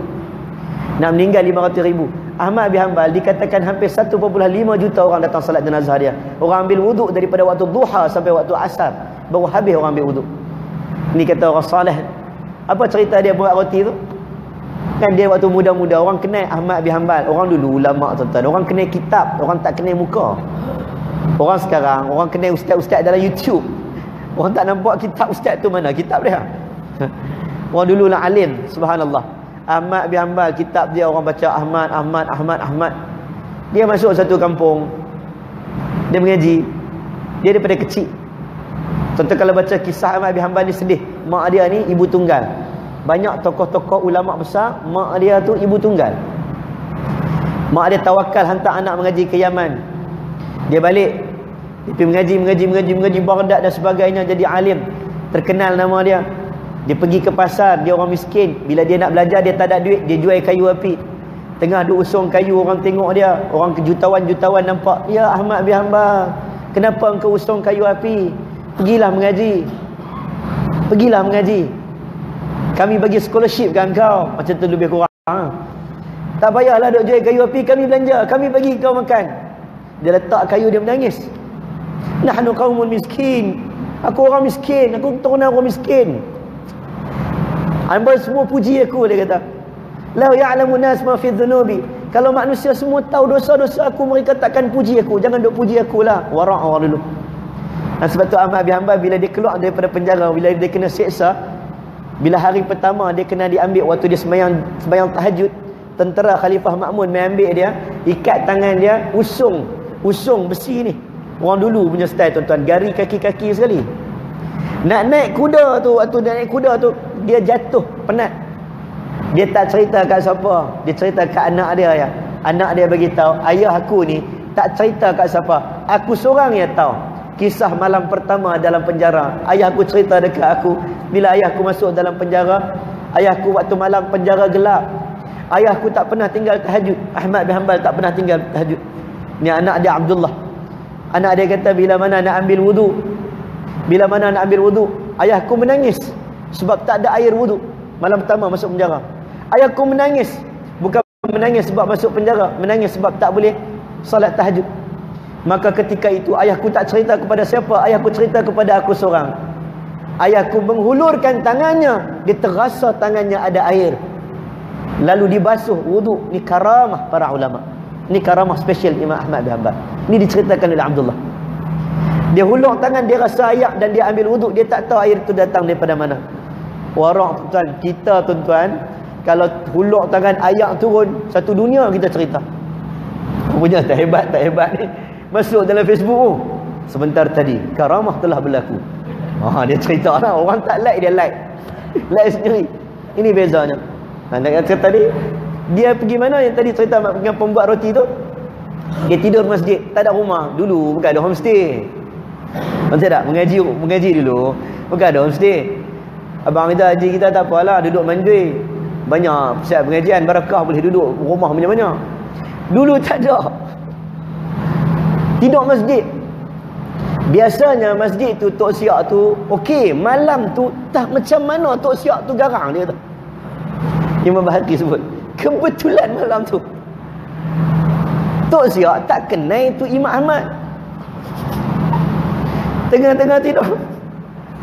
Nak meninggal 500,000. Ahmad bin Hanbal dikatakan hampir 1.5 juta orang datang salat jenazah dia. Orang ambil wuduk daripada waktu duha sampai waktu asar, baru habis orang ambil wuduk. Ni kata orang soleh. Apa cerita dia buat roti tu? Kan dia waktu muda-muda orang kenal Ahmad bin Hanbal. Orang dulu ulama tuan-tuan, orang kenal kitab, orang tak kenal muka. Orang sekarang orang kenal ustaz-ustaz dalam YouTube. Orang tak nampak kitab ustaz tu mana, kitab dia. Orang dulu lah alim, subhanallah. Ahmad bin Hanbal, kitab dia orang baca Ahmad. Dia masuk satu kampung, dia mengaji. Dia daripada kecil, contoh kalau baca kisah Ahmad bin Hanbal ni sedih. Mak dia ni ibu tunggal. Banyak tokoh-tokoh ulama besar, mak dia tu ibu tunggal. Mak dia tawakal hantar anak mengaji ke Yaman. Dia balik, dia pergi mengaji Baghdad dan sebagainya, jadi alim, terkenal nama dia. Dia pergi ke pasar, dia orang miskin. Bila dia nak belajar, dia tak ada duit, dia jual kayu api. Tengah duk usung kayu, orang tengok dia. Orang jutawan nampak, ya Ahmad bin Hanbal, kenapa engkau usung kayu api? Pergilah mengaji. Kami bagi scholarship kan kau. Macam tu lebih kurang. Tak payahlah duk jual kayu api, kami belanja, kami bagi kau makan. Dia letak kayu, dia menangis. Nahnu qaumun miskin. Aku orang miskin, aku keturunan orang miskin. Hamba semua puji aku, dia kata. La ya'lamu nas ma fi dhunubi. Kalau manusia semua tahu dosa-dosa aku, mereka takkan puji aku. Jangan duk puji aku lah. Wara' orang dulu. Dan sebab tu Ahmad bin Hanbal bila dia keluar daripada penjara, bila dia kena seksa, bila hari pertama dia kena diambil waktu dia sembahyang tahajud, tentera Khalifah Ma'mun ambil dia, ikat tangan dia, usung besi ni. Orang dulu punya style tuan-tuan, gari kaki-kaki sekali. Nak naik kuda tu, waktu dia naik kuda tu, dia jatuh, penat. Dia tak cerita kat siapa, dia cerita kat anak dia ya. Anak dia bagi tahu, ayah aku ni tak cerita kat siapa, aku seorang yang tahu. kisah malam pertama dalam penjara. Ayahku cerita dekat aku, bila ayahku masuk dalam penjara, ayahku waktu malam penjara gelap, ayahku tak pernah tinggal tahajud. Ahmad bin Hanbal tak pernah tinggal tahajud. Ni anak dia Abdullah. Anak dia kata, bila mana nak ambil wudu, bila mana nak ambil wudu, ayahku menangis sebab tak ada air wudu. Malam pertama masuk penjara, ayahku menangis. Bukan menangis sebab masuk penjara, menangis sebab tak boleh salat tahajud. Maka ketika itu ayahku tak cerita kepada siapa, ayahku cerita kepada aku seorang. Ayahku menghulurkan tangannya, dia terasa tangannya ada air, lalu dibasuh wudu. Ni karamah para ulama, ni karamah special Imam Ahmad bin Hanbal. Ni diceritakan oleh Abdullah. Dia hulur tangan, dia rasa air dan dia ambil wudu. Dia tak tahu air itu datang daripada mana. Warang tuan, kita tuan-tuan, kalau hulur tangan air turun, satu dunia kita cerita. Punya tak hebat ni. Masuk dalam Facebook, oh, sebentar tadi karamah telah berlaku. Dia cerita lah. Orang tak like, dia like sendiri. Ini bezanya. Nak kata tadi, dia pergi mana yang tadi cerita dengan pembuat roti tu? Dia tidur masjid, tak ada rumah. Dulu bukan ada homestay. Macam tak? Mengaji dulu bukan ada homestay. Abang kita, haji kita tak apalah, duduk manjui. Banyak pusat pengajian, barakah, boleh duduk rumah banyak-banyak. Dulu tak ada. Tidur masjid. Biasanya masjid tu, Tok Siak tu okey, malam tu tak macam mana Tok Siak tu garang dia tu. Imam Bahaqi sebut, kebetulan malam tu Tok Siak tak kenal tu Imam Ahmad. Tengah-tengah tidur,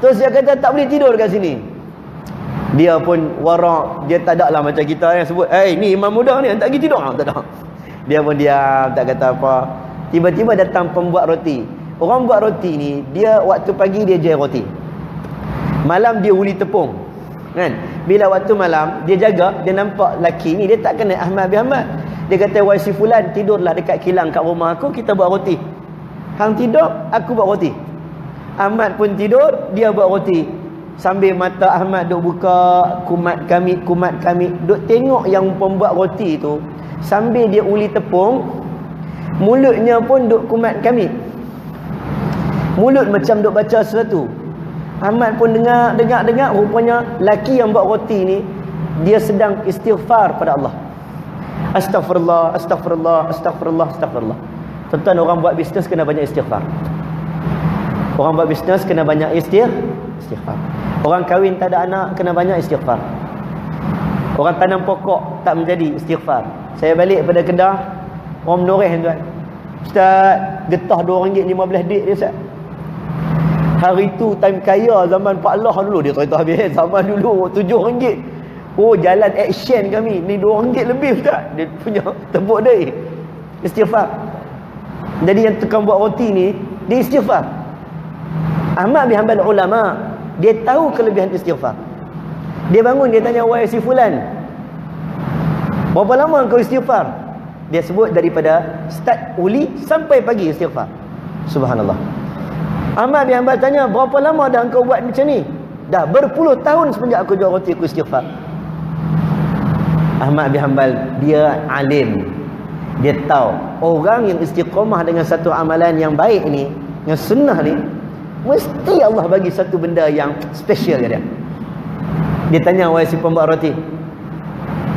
Tok Siak kata tak boleh tidur kat sini. Dia pun warak, dia tak ada lah macam kita yang sebut, ni imam muda ni tak pergi tidur. Tak ada. Dia pun diam, tak kata apa. Tiba-tiba datang pembuat roti. Orang buat roti ni, dia waktu pagi dia jual roti, malam dia uli tepung kan. Bila waktu malam dia jaga, dia nampak laki ni, dia tak kenal Ahmad bin Hanbal. Dia kata, wahai si fulan, tidurlah dekat kilang kat rumah aku, kita buat roti. Hang tidur, aku buat roti. Ahmad pun tidur, dia buat roti. Sambil mata Ahmad duk buka, kumat kami, duk tengok yang pembuat roti tu. Sambil dia uli tepung, mulutnya pun duk kumat kami. Mulut macam duk baca sesuatu. Ahmad pun dengar, rupanya laki yang buat roti ni, dia sedang istighfar pada Allah. Astaghfirullah, astaghfirullah, astaghfirullah, astaghfirullah. Tuan-tuan, orang buat bisnes kena banyak istighfar. Orang buat bisnes kena banyak istighfar. Orang kahwin tak ada anak kena banyak istighfar. Orang tanam pokok tak menjadi, istighfar. Saya balik pada Kedah, orang menoreh tuan, Ustaz, getah RM2.15 dia Ustaz. Hari tu time kaya zaman Pak Allah dulu, dia cerita habis. Zaman dulu RM7. Oh, jalan action kami ni RM2 lebih Ustaz. Dia punya tepuk dia istighfar. Jadi yang tukang buat roti ni, dia istighfar. Ahmad bin Hanbal ulama, dia tahu kelebihan istighfar. Dia bangun, dia tanya, wahai si fulan, berapa lama kau istighfar? Dia sebut daripada start uli sampai pagi istighfar. Subhanallah. Ahmad bin Hanbal tanya, berapa lama dah kau buat macam ni? Dah berpuluh tahun semenjak aku jual roti, aku istighfar. Ahmad bin Hanbal, dia alim. Dia tahu orang yang istiqamah dengan satu amalan yang baik ni, yang sunnah ni, mesti Allah bagi satu benda yang special ke dia. Dia tanya, wahai si pembuat roti,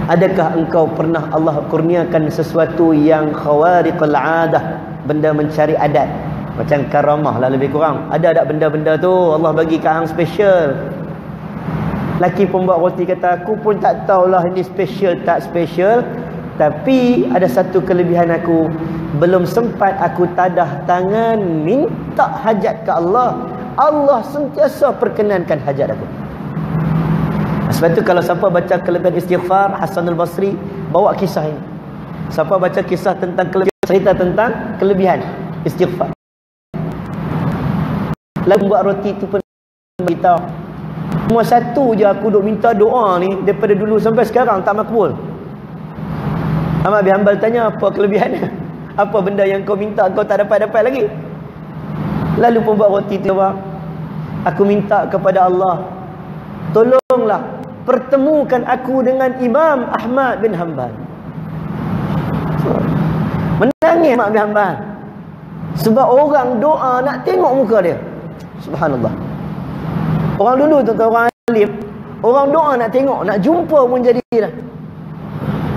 adakah engkau pernah Allah kurniakan sesuatu yang khawariqul adah, benda mencari adat, macam karamah lah lebih kurang? Ada tak benda-benda tu Allah bagi kat hang special? Laki pembuat roti kata, aku pun tak tahulah ini special tak special, tapi ada satu kelebihan aku, belum sempat aku tadah tangan minta hajat ke Allah, Allah sentiasa perkenankan hajat aku. Sebab tu kalau siapa baca kelebihan istighfar, Hasanul Basri bawa kisah ini. Siapa baca kisah tentang kelebihan, cerita tentang kelebihan istighfar. Lalu buat roti tu pun beritahu, cuma satu je aku duk minta doa ni daripada dulu sampai sekarang tak makbul. Ahmad bin Hanbal tanya, apa kelebihannya? Apa benda yang kau minta kau tak dapat lagi? Lalu pembuat roti tu jawab, aku minta kepada Allah, tolonglah pertemukan aku dengan Imam Ahmad bin Hanbal. Menangis Ahmad bin Hanbal. Sebab orang doa nak tengok muka dia. Subhanallah. Orang dulu tuan-tuan, orang alim, orang doa nak tengok, nak jumpa pun jadi dah.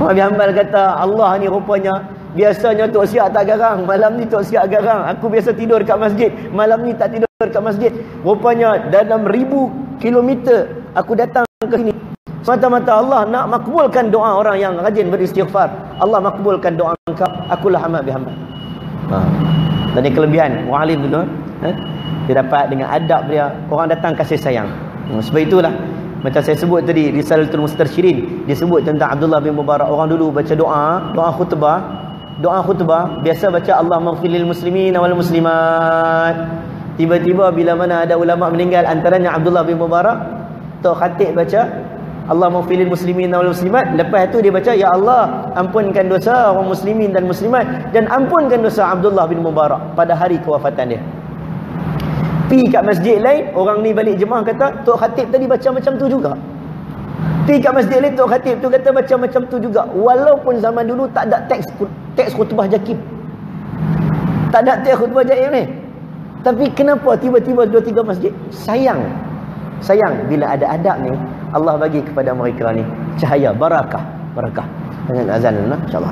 Habis hambal kata, Allah ni rupanya biasanya Tok Siap tak garang, malam ni Tok Siap garang. Aku biasa tidur kat masjid, malam ni tak tidur kat masjid. Rupanya dalam 1000 kilometer aku datang ke sini. Semata-mata Allah nak makbulkan doa orang yang rajin beristighfar. Allah makbulkan doa engkau. Akulah hamba bihamba. Dan ini kelebihan orang alim dulu. Dia dapat dengan adab dia, orang datang kasih sayang. Sebab itulah macam saya sebut tadi, Risalatul Mustarsyirin disebut tentang Abdullah bin Mubarak. Orang dulu baca doa khutbah biasa baca Allah maghfirlil muslimin wal muslimat. Tiba-tiba bila mana ada ulama meninggal, antaranya Abdullah bin Mubarak, tok khatib baca Allah maghfirlil muslimin wal muslimat. Lepas tu dia baca, ya Allah ampunkan dosa orang muslimin dan muslimat, dan ampunkan dosa Abdullah bin Mubarak pada hari kewafatan dia. Pi kat masjid lain, orang ni balik jemaah kata, tok khatib tadi baca macam tu juga. Pi kat masjid lain, tok khatib tu kata baca macam tu juga. Walaupun zaman dulu tak ada teks khutbah jakim. Tak ada teks khutbah jakim ni. Tapi kenapa tiba-tiba 2-3 masjid sayang bila ada adab ni, Allah bagi kepada mereka ni cahaya, barakah. Dengan azan dulu, insya-Allah.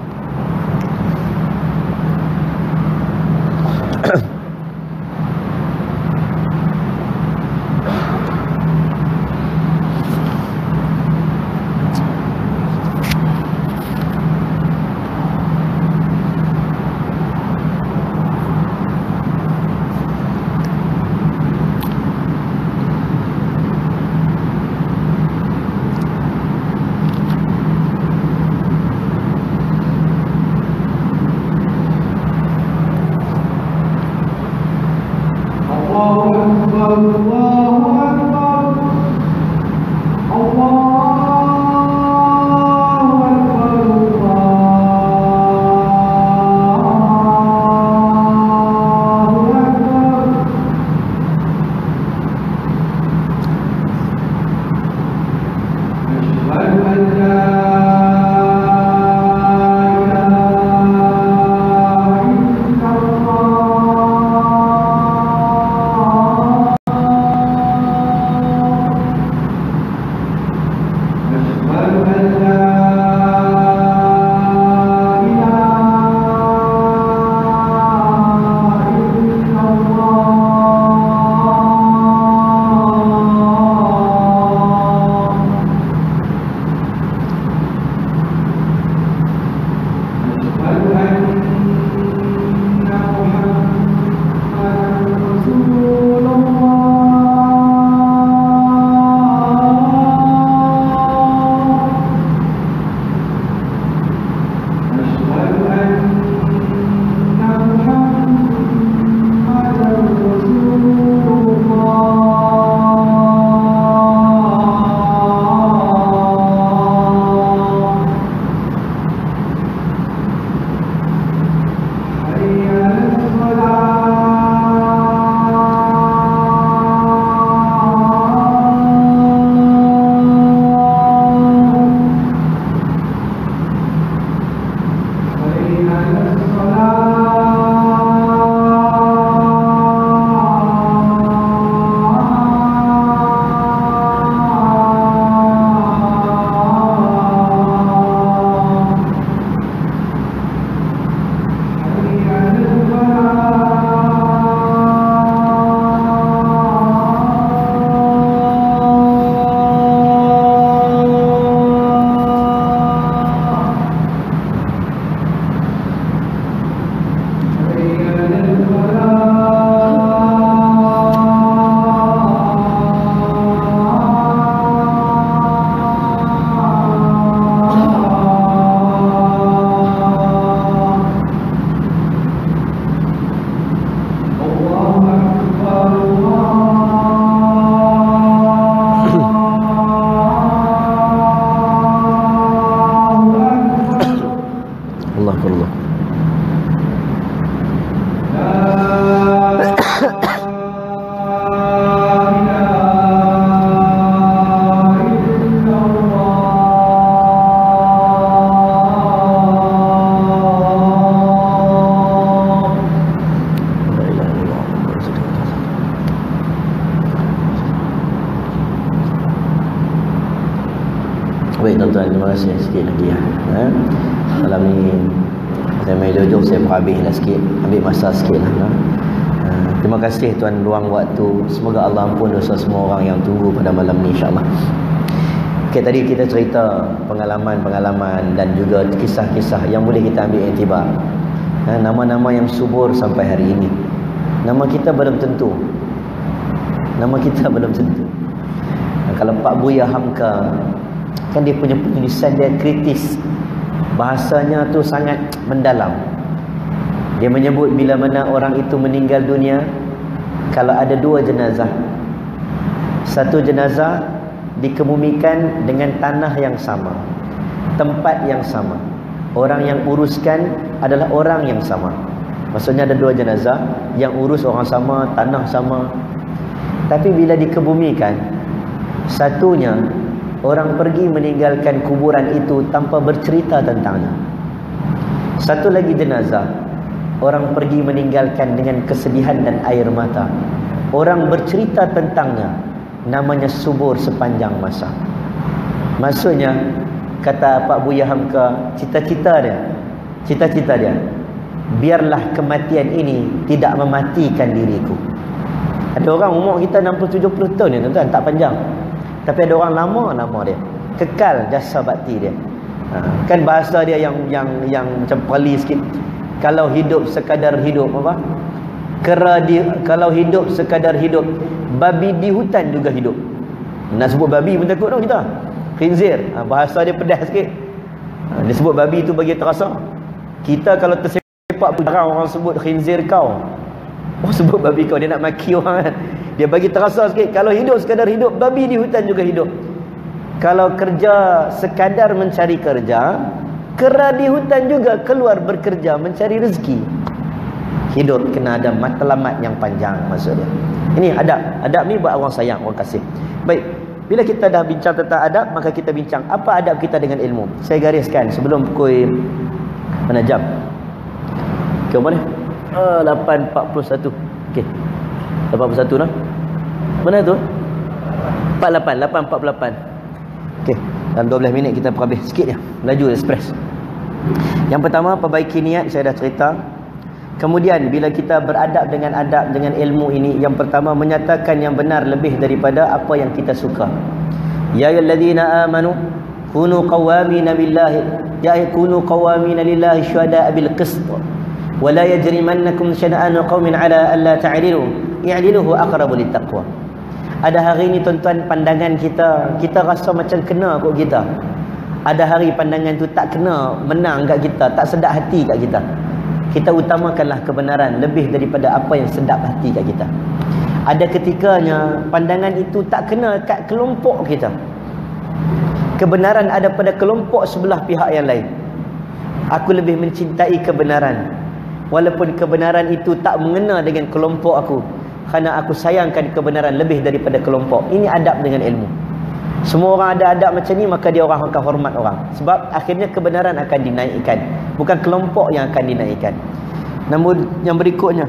Memang jujur saya berhabislah sikit, ambil masa sikit lah. Terima kasih Tuan luang waktu. Semoga Allah ampun dosa semua orang yang tunggu pada malam ni, insyaAllah. Okay, tadi kita cerita pengalaman-pengalaman dan juga kisah-kisah yang boleh kita ambil iktibar. Nama-nama yang subur sampai hari ini. Nama kita belum tentu. Kalau Pak Buya Hamka, kan dia punya penulisan dia kritis. Bahasanya tu sangat mendalam. Dia menyebut bila mana orang itu meninggal dunia, kalau ada 2 jenazah. Satu jenazah dikebumikan dengan tanah yang sama, tempat yang sama, orang yang uruskan adalah orang yang sama. Maksudnya ada 2 jenazah, yang urus orang sama, tanah sama. Tapi bila dikebumikan, satunya orang pergi meninggalkan kuburan itu tanpa bercerita tentangnya. Satu lagi jenazah, orang pergi meninggalkan dengan kesedihan dan air mata. Orang bercerita tentangnya, namanya subur sepanjang masa. Maksudnya, kata Pak Buya Hamka, cita-cita dia, biarlah kematian ini tidak mematikan diriku. Ada orang umur kita 60-70 tahun ni tuan-tuan, tak panjang. Tapi ada orang lama dia, kekal jasa bakti dia. Kan bahasa dia yang macam pali sikit. Kalau hidup sekadar hidup apa? Kalau hidup sekadar hidup, babi di hutan juga hidup. Nak sebut babi pun takut tau kita. Khinzir, bahasa dia pedas sikit. Dia sebut babi tu bagi terasa. Kita kalau tersepak pun orang sebut khinzir kau. Oh, sebut babi kau, dia nak maki orang kan. Dia bagi terasa sikit. Kalau hidup sekadar hidup, babi di hutan juga hidup. Kalau kerja sekadar mencari kerja, kera di hutan juga keluar bekerja mencari rezeki. Hidup kena ada matlamat yang panjang, maksudnya. Ini adab. Adab ni buat orang sayang, orang kasih. Baik, bila kita dah bincang tentang adab, maka kita bincang apa adab kita dengan ilmu. Saya gariskan sebelum pukul mana jam? Ke mana? 8.41. Okey. 8.41 lah. Mana tu? 8.48. Okey. Dalam 12 minit kita habis sikit je. Laju express. Yang pertama, perbaiki niat, saya dah cerita. Kemudian bila kita beradab dengan adab dengan ilmu ini, yang pertama menyatakan yang benar lebih daripada apa yang kita suka. Ya ayyuhallazina amanu kunu qawwamina billahi, ya kunu qawwamina lillahi syuhada'a bil qist. Wa la yajrimannakum syana'anu qaumin 'ala alla ta'dilu, i'diluhu aqrabu littaqwa. Ada hari ni tuan-tuan, pandangan kita rasa macam kena kot kita. Ada hari pandangan tu tak kena, menang kat kita, tak sedap hati kat kita. Kita utamakanlah kebenaran lebih daripada apa yang sedap hati kat kita. Ada ketikanya pandangan itu tak kena kat kelompok kita. Kebenaran ada pada kelompok sebelah pihak yang lain. Aku lebih mencintai kebenaran, walaupun kebenaran itu tak mengena dengan kelompok aku, kerana aku sayangkan kebenaran lebih daripada kelompok. Ini adab dengan ilmu. Semua orang ada adab macam ni, maka dia orang akan hormat orang. Sebab akhirnya kebenaran akan dinaikkan, bukan kelompok yang akan dinaikkan. Namun yang berikutnya,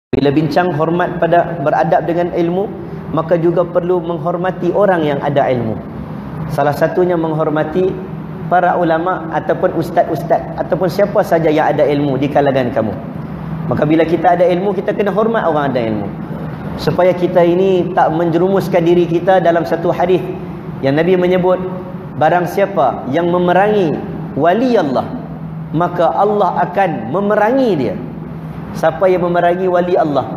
bila bincang hormat pada beradab dengan ilmu, maka juga perlu menghormati orang yang ada ilmu. Salah satunya menghormati para ulama ataupun ustaz-ustaz ataupun siapa saja yang ada ilmu di kalangan kamu. Maka bila kita ada ilmu, kita kena hormat orang ada ilmu, supaya kita ini tak menjerumuskan diri kita dalam satu hadis yang Nabi menyebut, barang siapa yang memerangi wali Allah, maka Allah akan memerangi dia. Siapa yang memerangi wali Allah?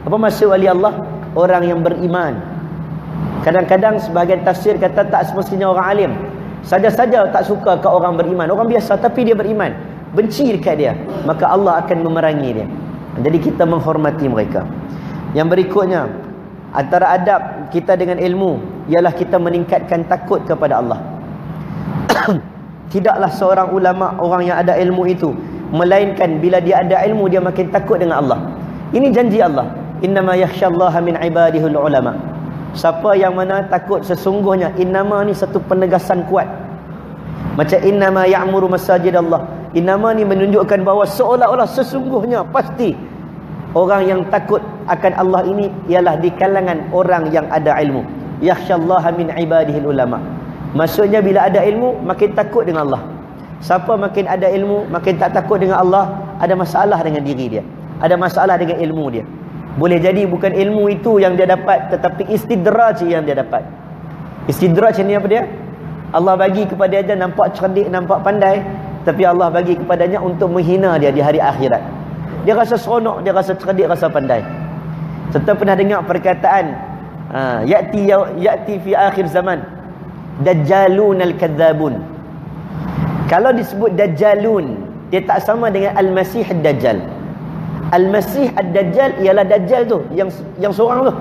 Apa maksud wali Allah? Orang yang beriman. Kadang-kadang sebahagian tafsir kata tak semestinya orang alim, saja-saja tak suka ke orang beriman, orang biasa tapi dia beriman, benci dekat dia, maka Allah akan memerangi dia. Jadi kita menghormati mereka. Yang berikutnya, antara adab kita dengan ilmu ialah kita meningkatkan takut kepada Allah. Tidaklah seorang ulama, orang yang ada ilmu itu, melainkan bila dia ada ilmu, dia makin takut dengan Allah. Ini janji Allah, innama yakhsyallaha min ibadihil ulama. Siapa yang mana takut, sesungguhnya, innama ni satu penegasan kuat. Macam innama ya'muru masajidallah, innama ni menunjukkan bahawa seolah-olah sesungguhnya pasti orang yang takut akan Allah ini ialah di kalangan orang yang ada ilmu. Yakhsyallaha min ibadihil ulama. Maksudnya bila ada ilmu, makin takut dengan Allah. Siapa makin ada ilmu, makin tak takut dengan Allah, ada masalah dengan diri dia, ada masalah dengan ilmu dia. Boleh jadi bukan ilmu itu yang dia dapat, tetapi istidraj yang dia dapat. Istidraj ni apa dia? Allah bagi kepada dia nampak cerdik, nampak pandai, tapi Allah bagi kepadanya untuk menghina dia di hari akhirat. Dia rasa seronok, dia rasa cerdik, rasa pandai. Serta pernah dengar perkataan ya'ti fi akhir zaman dajjalun al-kadzabun. Kalau disebut dajjalun, dia tak sama dengan al-masih ad-dajjal. Al-masih ad-dajjal ialah dajjal tu, yang seorang tu,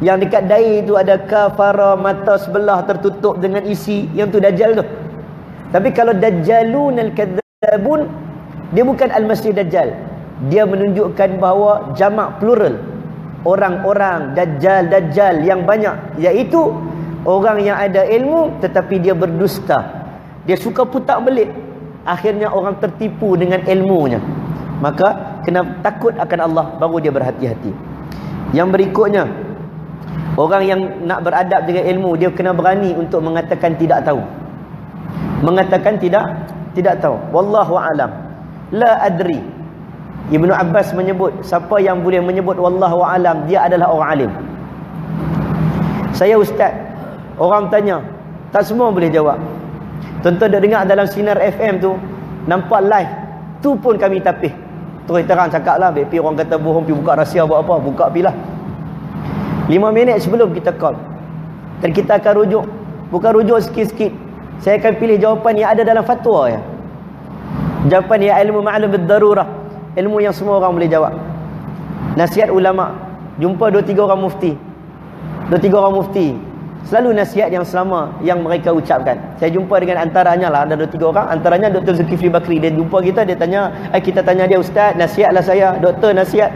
yang dekat dahi tu ada kafara, mata sebelah tertutup dengan isi, yang tu dajjal tu. Tapi kalau dajjalun al-kadzabun, dia bukan al-masih dajjal. Dia menunjukkan bahawa jamak plural, orang-orang dajjal yang banyak, iaitu orang yang ada ilmu tetapi dia berdusta. Dia suka putar belit, akhirnya orang tertipu dengan ilmunya. Maka kena takut akan Allah, baru dia berhati-hati. Yang berikutnya, orang yang nak beradab dengan ilmu, dia kena berani untuk mengatakan tidak tahu. Mengatakan tidak tahu. Wallahu a'lam, la adri. Ibnu Abbas menyebut, siapa yang boleh menyebut wallahu a'lam, dia adalah orang alim. Saya ustaz, orang tanya, tak semua boleh jawab. Tuan-tuan dah dengar dalam Sinar FM tu, nampak live tu pun kami tapih. Terus terang cakap lah, BP orang kata bohong, pergi buka rahsia buat apa, buka pergi lah. 5 minit sebelum kita call, dan kita akan rujuk. Bukan rujuk sikit-sikit, saya akan pilih jawapan yang ada dalam fatwa ya. Jawapan yang ilmu ma'lum bid-darurah, ilmu yang semua orang boleh jawab. Nasihat ulama, jumpa 2-3 orang mufti, 2-3 orang mufti, selalu nasihat yang selama yang mereka ucapkan. Saya jumpa dengan antaranya lah, ada 2-3 orang, antaranya Dr. Zulkifli Bakri. Dia jumpa kita, dia tanya, kita tanya dia, ustaz nasihatlah saya, doktor nasihat.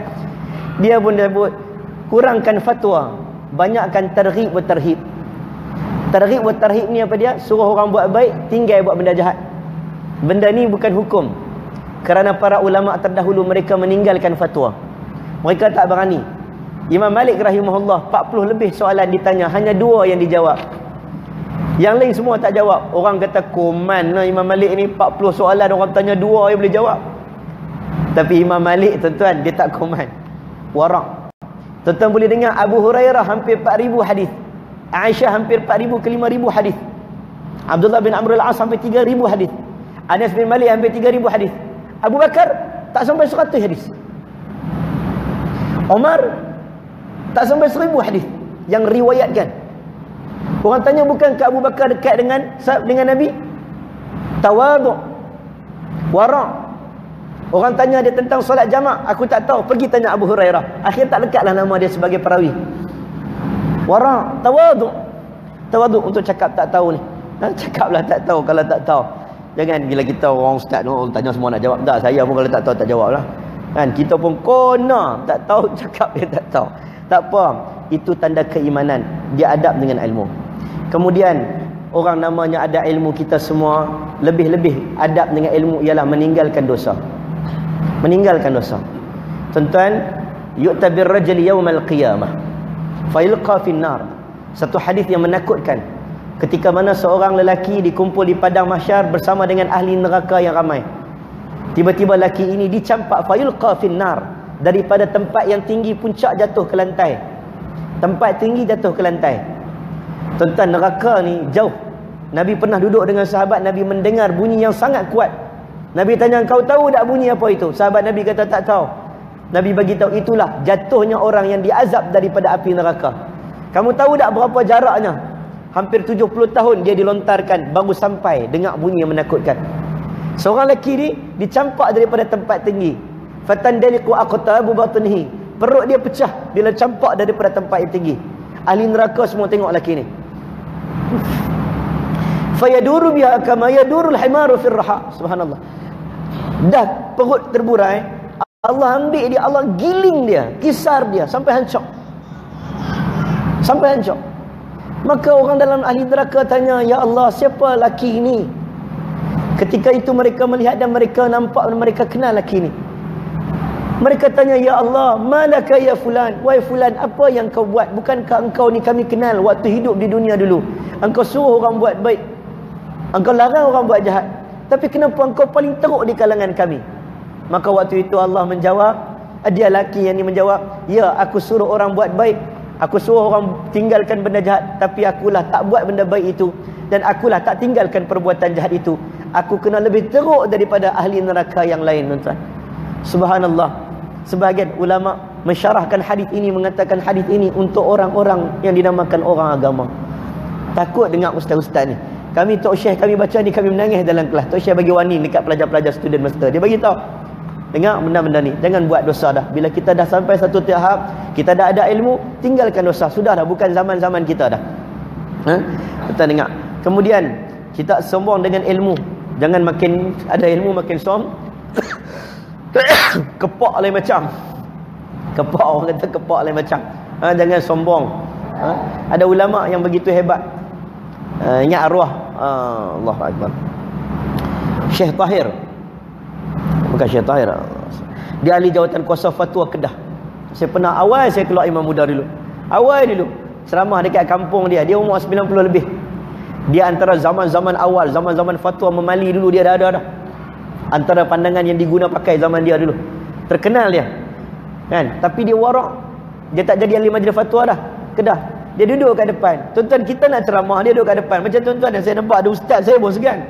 Dia pun sebut, kurangkan fatwa, banyakkan targhib wa tarhib. Targhib wa tarhib ni apa dia? Suruh orang buat baik, tinggal buat benda jahat. Benda ni bukan hukum, kerana para ulama terdahulu mereka meninggalkan fatwa, mereka tak berani. Imam Malik rahimahullah 40 lebih soalan ditanya, hanya 2 yang dijawab. Yang lain semua tak jawab. Orang kata koman lah Imam Malik ni, 40 soalan orang tanya 2 yang boleh jawab. Tapi Imam Malik tuan-tuan, dia tak koman, warak. Tuan-tuan boleh dengar Abu Hurairah hampir 4,000 hadis, Aisyah hampir 4,000 ke 5,000 hadis, Abdullah bin Amr al-As sampai 3,000 hadis, Anas bin Malik hampir 3,000 hadis, Abu Bakar tak sampai 100 hadis, Umar tak sampai 1,000 hadis yang riwayatkan. Orang tanya, bukan ke Abu Bakar dekat dengan Nabi? Tawaduk, wara'. Orang tanya dia tentang solat jamak, aku tak tahu, pergi tanya Abu Hurairah. Akhir tak lekatlah nama dia sebagai perawi. Wara', tawaduk. Tawaduk untuk cakap tak tahu ni. Cakaplah tak tahu kalau tak tahu. Jangan gila kita orang ustaz tu, tanya semua nak jawab. Tak, saya pun kalau tak tahu tak jawab lah. Kan kita pun kona tak tahu, cakap dia tak tahu. Tak apa, itu tanda keimanan, dia adab dengan ilmu. Kemudian orang namanya ada ilmu, kita semua lebih-lebih adab dengan ilmu ialah meninggalkan dosa. Meninggalkan dosa. Tuan-tuan, yu'tabir rajul yaumal qiyamah fa yulqa fin nar. Satu hadis yang menakutkan, ketika mana seorang lelaki dikumpul di padang mahsyar bersama dengan ahli neraka yang ramai. Tiba-tiba lelaki ini dicampak, fa yulqa fin nar, daripada tempat yang tinggi, puncak jatuh ke lantai. Tempat tinggi jatuh ke lantai. Tuan-tuan, neraka ni jauh. Nabi pernah duduk dengan sahabat, Nabi mendengar bunyi yang sangat kuat. Nabi tanya, kau tahu tak bunyi apa itu? Sahabat Nabi kata tak tahu. Nabi bagi tahu, itulah jatuhnya orang yang diazab daripada api neraka. Kamu tahu tak berapa jaraknya? Hampir 70 tahun dia dilontarkan baru sampai dengar bunyi yang menakutkan. Seorang lelaki ni dicampak daripada tempat tinggi. Fatandaliqu aqtabu batnihi, perut dia pecah bila campak daripada tempat yang tinggi. Ahli neraka semua tengok lelaki ni. Fayaduru biha kama yadurul himaru fir raha. Subhanallah. Dah perut terburai, Allah ambil dia, Allah giling dia, kisar dia sampai hancur. Sampai hancur. Maka orang dalam ahli neraka tanya, ya Allah, siapa lelaki ini? Ketika itu mereka melihat dan mereka nampak dan mereka kenal lelaki ini. Mereka tanya, ya Allah, malaka ya fulan? Wahai fulan, apa yang kau buat? Bukankah engkau ni kami kenal waktu hidup di dunia dulu? Engkau suruh orang buat baik, engkau larang orang buat jahat. Tapi kenapa engkau paling teruk di kalangan kami? Maka waktu itu Allah menjawab, dia laki yang ni menjawab, ya, aku suruh orang buat baik, aku suruh orang tinggalkan benda jahat, tapi akulah tak buat benda baik itu, dan akulah tak tinggalkan perbuatan jahat itu. Aku kena lebih teruk daripada ahli neraka yang lain, tuan-tuan. Subhanallah. Sebahagian ulama mensyarahkan hadis ini, mengatakan hadis ini untuk orang-orang yang dinamakan orang agama. Takut dengar ustaz-ustaz ni. Kami Tok Syekh kami baca ni, kami menangis dalam kelas. Tok Syekh bagi warning dekat pelajar-pelajar student master. Dia bagi tahu, dengar benda-benda ni, jangan buat dosa dah. Bila kita dah sampai satu tahap, kita dah ada ilmu, tinggalkan dosa. Sudah dah, bukan zaman-zaman kita dah. Kita dengar. Kemudian kita sombong dengan ilmu. Jangan makin ada ilmu makin kepak lain macam. Kepak, orang kata kepak lain macam. Jangan sombong. Ada ulama yang begitu hebat. Ingat arwah Allahu Akbar. Syekh Tahir. Bukan Syekh Tahir. Dia ahli jawatan kuasa fatwa Kedah. Saya pernah awal saya keluar Imam Muda dulu. Awal dulu ceramah dekat kampung dia. Dia umur 90 lebih. Dia antara zaman-zaman awal, zaman-zaman fatwa memali dulu dia dah ada dah. Antara pandangan yang diguna pakai zaman dia dulu. Terkenal dia. Kan? Tapi dia warak. Dia tak jadi ahli majlis fatwa dah. Kedah. Dia duduk kat depan. Tuan-tuan, kita nak ceramah, dia duduk kat depan. Macam tuan-tuan yang saya nampak ada ustaz, saya pun segan.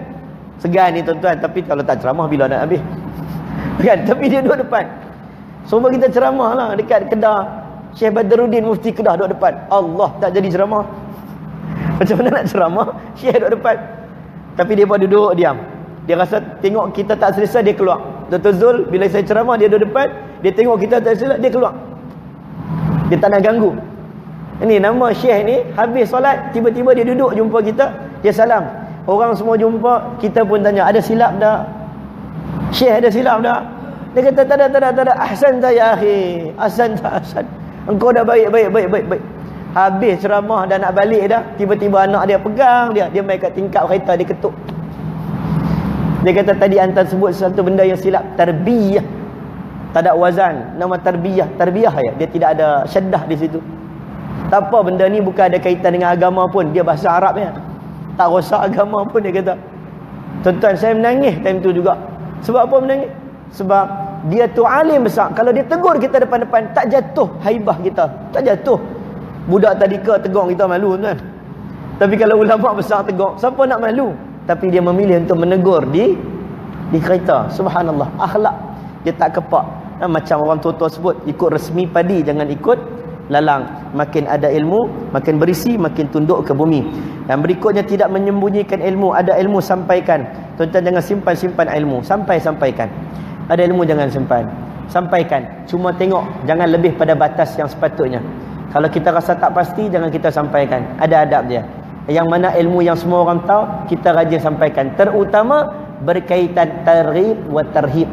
Segan ni tuan-tuan. Tapi kalau tak ceramah, bila nak habis? Kan? Tapi dia duduk depan. Semua kita ceramah lah dekat Kedah. Syekh Badruddin Mufti Kedah duduk depan. Allah, tak jadi ceramah. Macam mana nak ceramah? Syekh duduk depan. Tapi dia pun duduk diam. Dia rasa tengok kita tak selesai, dia keluar. Dr. Zul, bila saya ceramah, dia duduk depan. Dia tengok kita tak selesai, dia keluar. Dia tak nak ganggu. Ini nama Syekh ni, habis solat, tiba-tiba dia duduk jumpa kita, dia salam. Orang semua jumpa, kita pun tanya, ada silap tak? Syekh ada silap tak? Dia kata, tak ada. Ahsan tak ya akhi? Ahsan tak, ahsan. Engkau dah baik. Habis ceramah dah nak balik dah, tiba-tiba anak dia pegang dia main kat tingkap kereta, dia ketuk. Dia kata tadi antar sebut sesuatu benda yang silap, tarbiyah. Tak ada wazan, nama tarbiyah ya. Dia tidak ada syaddah di situ. Tak apa, benda ni bukan ada kaitan dengan agama pun, dia bahasa Arab ya. Tak rosak agama pun, dia kata. Tuan-tuan, saya menangis time tu juga. Sebab apa menangis? Sebab dia tu alim besar. Kalau dia tegur kita depan-depan, tak jatuh haibah kita, tak jatuh. Budak tadika tegur kita malu, tuan. Tapi kalau ulama besar tegur, siapa nak malu? Tapi dia memilih untuk menegur di kereta. Subhanallah, akhlak dia tak kepak. Macam orang tua-tua sebut, ikut resmi padi, jangan ikut lalang. Makin ada ilmu, makin berisi, makin tunduk ke bumi. Dan berikutnya, tidak menyembunyikan ilmu. Ada ilmu, sampaikan. Tuan-tuan, jangan simpan ilmu. Sampaikan. Ada ilmu, jangan simpan. Sampaikan. Cuma tengok, jangan lebih pada batas yang sepatutnya. Kalau kita rasa tak pasti, jangan kita sampaikan. Ada adab dia. Yang mana ilmu yang semua orang tahu, kita rajin sampaikan. Terutama berkaitan targhib wa tarhib,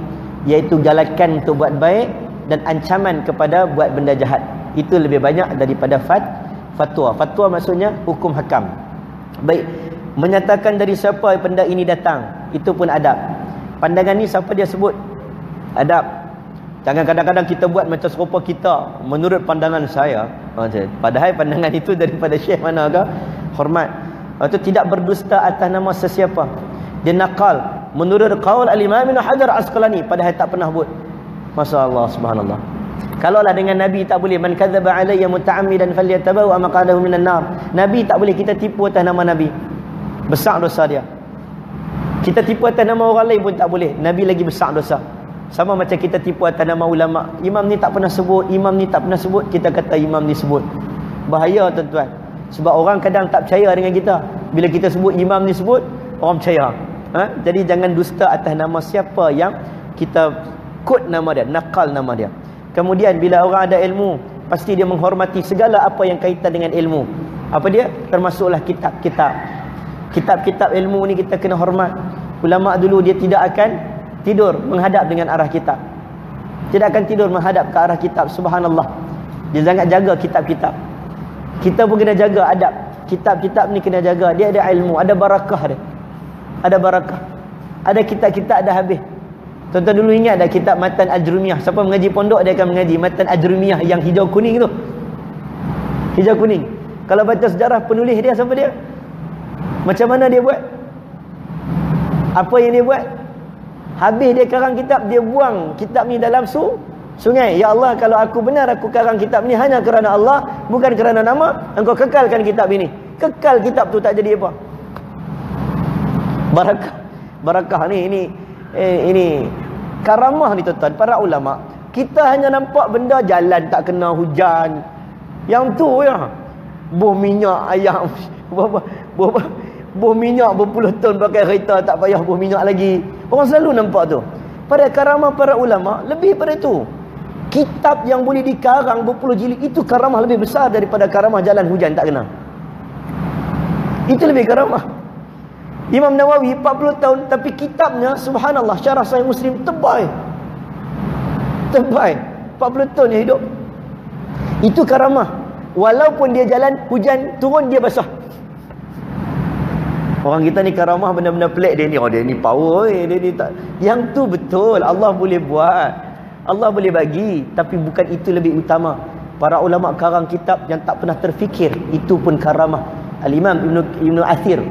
iaitu galakan untuk buat baik dan ancaman kepada buat benda jahat. Itu lebih banyak daripada fatwa. Fatwa maksudnya hukum hakam. Baik, menyatakan dari siapa benda ini datang, itu pun adab. Pandangan ni siapa dia sebut? Adab. Jangan kadang-kadang kita buat macam serupa kita, menurut pandangan saya. Padahal pandangan itu daripada syekh mana ke? Hormat. Itu tidak berdusta atas nama sesiapa. Dia nakal menurut qaul al-Imam Ibn Hajar Asqalani, padahal tak pernah buat. Masya-Allah, subhanallah. Kalaulah dengan Nabi tak boleh, man kadzaba alayya muta'ammidan falyatabawa maq'adahu minan nar. Nabi tak boleh kita tipu atas nama Nabi. Besar dosa dia. Kita tipu atas nama orang lain pun tak boleh. Nabi lagi besar dosa. Sama macam kita tipu atas nama ulama. Imam ni tak pernah sebut, imam ni tak pernah sebut, kita kata imam ni sebut. Bahaya tuan-tuan. Sebab orang kadang tak percaya dengan kita. Bila kita sebut imam ni sebut, orang percaya. Jadi jangan dusta atas nama siapa yang kita quote nama dia, nakal nama dia. Kemudian bila orang ada ilmu, pasti dia menghormati segala apa yang kaitan dengan ilmu. Apa dia? Termasuklah kitab-kitab. Kitab-kitab ilmu ni kita kena hormat. Ulama dulu dia tidak akan tidur menghadap dengan arah kitab. Tidak akan tidur menghadap ke arah kitab. Subhanallah. Dia sangat jaga kitab-kitab. Kita pun kena jaga adab. Kitab-kitab ni kena jaga. Dia ada ilmu, ada barakah dia. Ada barakah. Ada kitab-kitab dah habis. Tuan-tuan dulu ingat tak kitab Matan Ajrumiyah? Siapa mengaji pondok dia akan mengaji Matan Ajrumiyah yang hijau kuning tu. Hijau kuning. Kalau baca sejarah penulis dia, siapa dia? Macam mana dia buat? Apa yang dia buat? Habis dia karang kitab, dia buang kitab ni dalam sungai. Ya Allah, kalau aku benar aku karang kitab ni hanya kerana Allah, bukan kerana nama, engkau kekalkan kitab ini. Kekal kitab tu, tak jadi apa. Barakah ni ini karamah ni tuan-tuan, para ulama. Kita hanya nampak benda jalan tak kena hujan. Yang tu ya. Buh minyak ayam. Buh minyak berpuluh ton pakai kereta, tak payah buh minyak lagi. Orang selalu nampak tu. Pada karamah para ulama lebih pada itu. Kitab yang boleh dikarang berpuluh jilid, itu karamah lebih besar daripada karamah jalan hujan tak kena. Itu lebih karamah. Imam Nawawi 40 tahun, tapi kitabnya subhanallah, Syarah Sahih Muslim tebal. 40 tahun dia hidup. Itu karamah. Walaupun dia jalan hujan turun, dia basah. Orang kita ni karamah benda-benda pelik. Dia ni power, dia ni tak. Yang tu betul, Allah boleh buat, Allah boleh bagi, tapi bukan itu lebih utama. Para ulama karang kitab yang tak pernah terfikir, itu pun karamah. Al-Imam Ibn Athir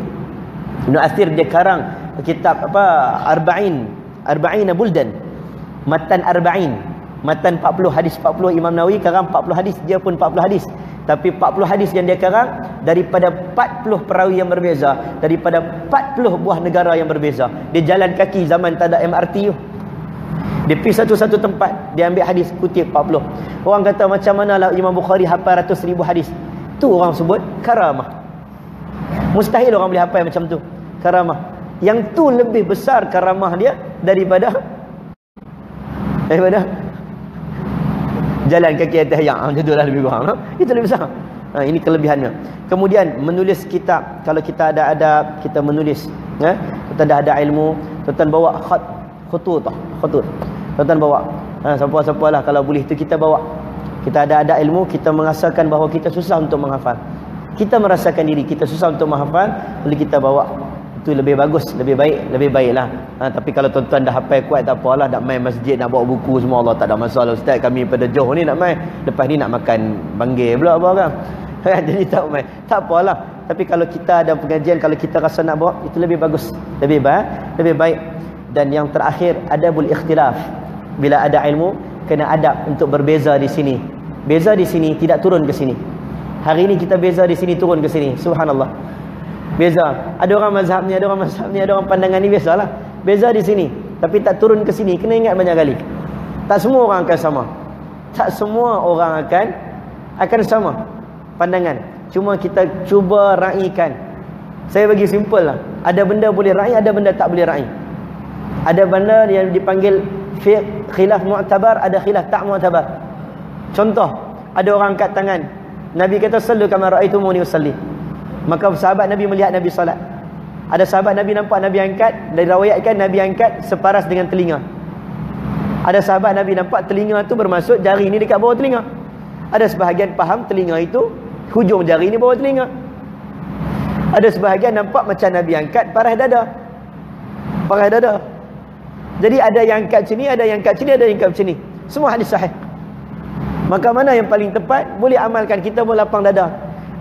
dia karang kitab Arba'in Buldan, matan 40 hadis 40. Imam Nawawi karang 40 hadis, dia pun 40 hadis. Tapi 40 hadis yang dia karang daripada 40 perawi yang berbeza, daripada 40 buah negara yang berbeza. Dia jalan kaki zaman tak ada MRT tu. Dia pergi satu-satu tempat, dia ambil hadis, kutip 40. Orang kata macam mana lah Imam Bukhari hafal ratus ribu hadis. Tu orang sebut karamah. Mustahil orang boleh hafal macam tu. Karamah. Yang tu lebih besar karamah dia daripada jalan kaki atas yang macam tu lah, lebih kurang. Itu lebih besar. Ini kelebihannya. Kemudian menulis kitab. Kalau kita ada adab, kita menulis. Kita dah ada ilmu, tuan bawa khutut. Tuan bawa. Siapa-siapa lah kalau boleh tu kita bawa. Kita ada ilmu, kita merasakan bahawa kita susah untuk menghafal. Kita merasakan diri kita susah untuk menghafal, boleh kita bawa. Itu lebih bagus, lebih baiklah. Tapi kalau tuan-tuan dah hafal kuat, tak apalah, nak main masjid, nak bawa buku semua, Allah tak ada masalah. Ustaz, kami pada jauh ni nak main, lepas ni nak makan banggil pula apa kan. Jadi tak main, tak apalah. Tapi kalau kita ada pengajian, kalau kita rasa nak bawa, itu lebih bagus, lebih baik. Dan yang terakhir, adabul ikhtilaf. Bila ada ilmu, kena adab untuk berbeza di sini. Beza di sini, tidak turun ke sini. Hari ini kita beza di sini, turun ke sini. Subhanallah. Beza. Ada orang mazhab ni, ada orang mazhab ni, ada orang pandangan ni, biasalah. Beza di sini, tapi tak turun ke sini. Kena ingat banyak kali. Tak semua orang akan sama. Tak semua orang akan sama pandangan. Cuma kita cuba raikan. Saya bagi simple lah. Ada benda boleh rai, ada benda tak boleh rai. Ada benda yang dipanggil khilaf mu'tabar, ada khilaf tak mu'tabar. Contoh, ada orang angkat tangan. Nabi kata sallu kama ra'aitumuni usalli. Maka sahabat Nabi melihat Nabi salat. Ada sahabat Nabi nampak Nabi angkat, diriwayatkan Nabi angkat separas dengan telinga. Ada sahabat Nabi nampak telinga tu bermaksud jari ni dekat bawah telinga. Ada sebahagian faham telinga itu hujung jari ni bawah telinga. Ada sebahagian nampak macam Nabi angkat paras dada. Jadi ada yang angkat sini, ada yang angkat sini, ada yang angkat sini. Semua hadis sahih. Maka mana yang paling tepat, boleh amalkan, kita pun lapang dada.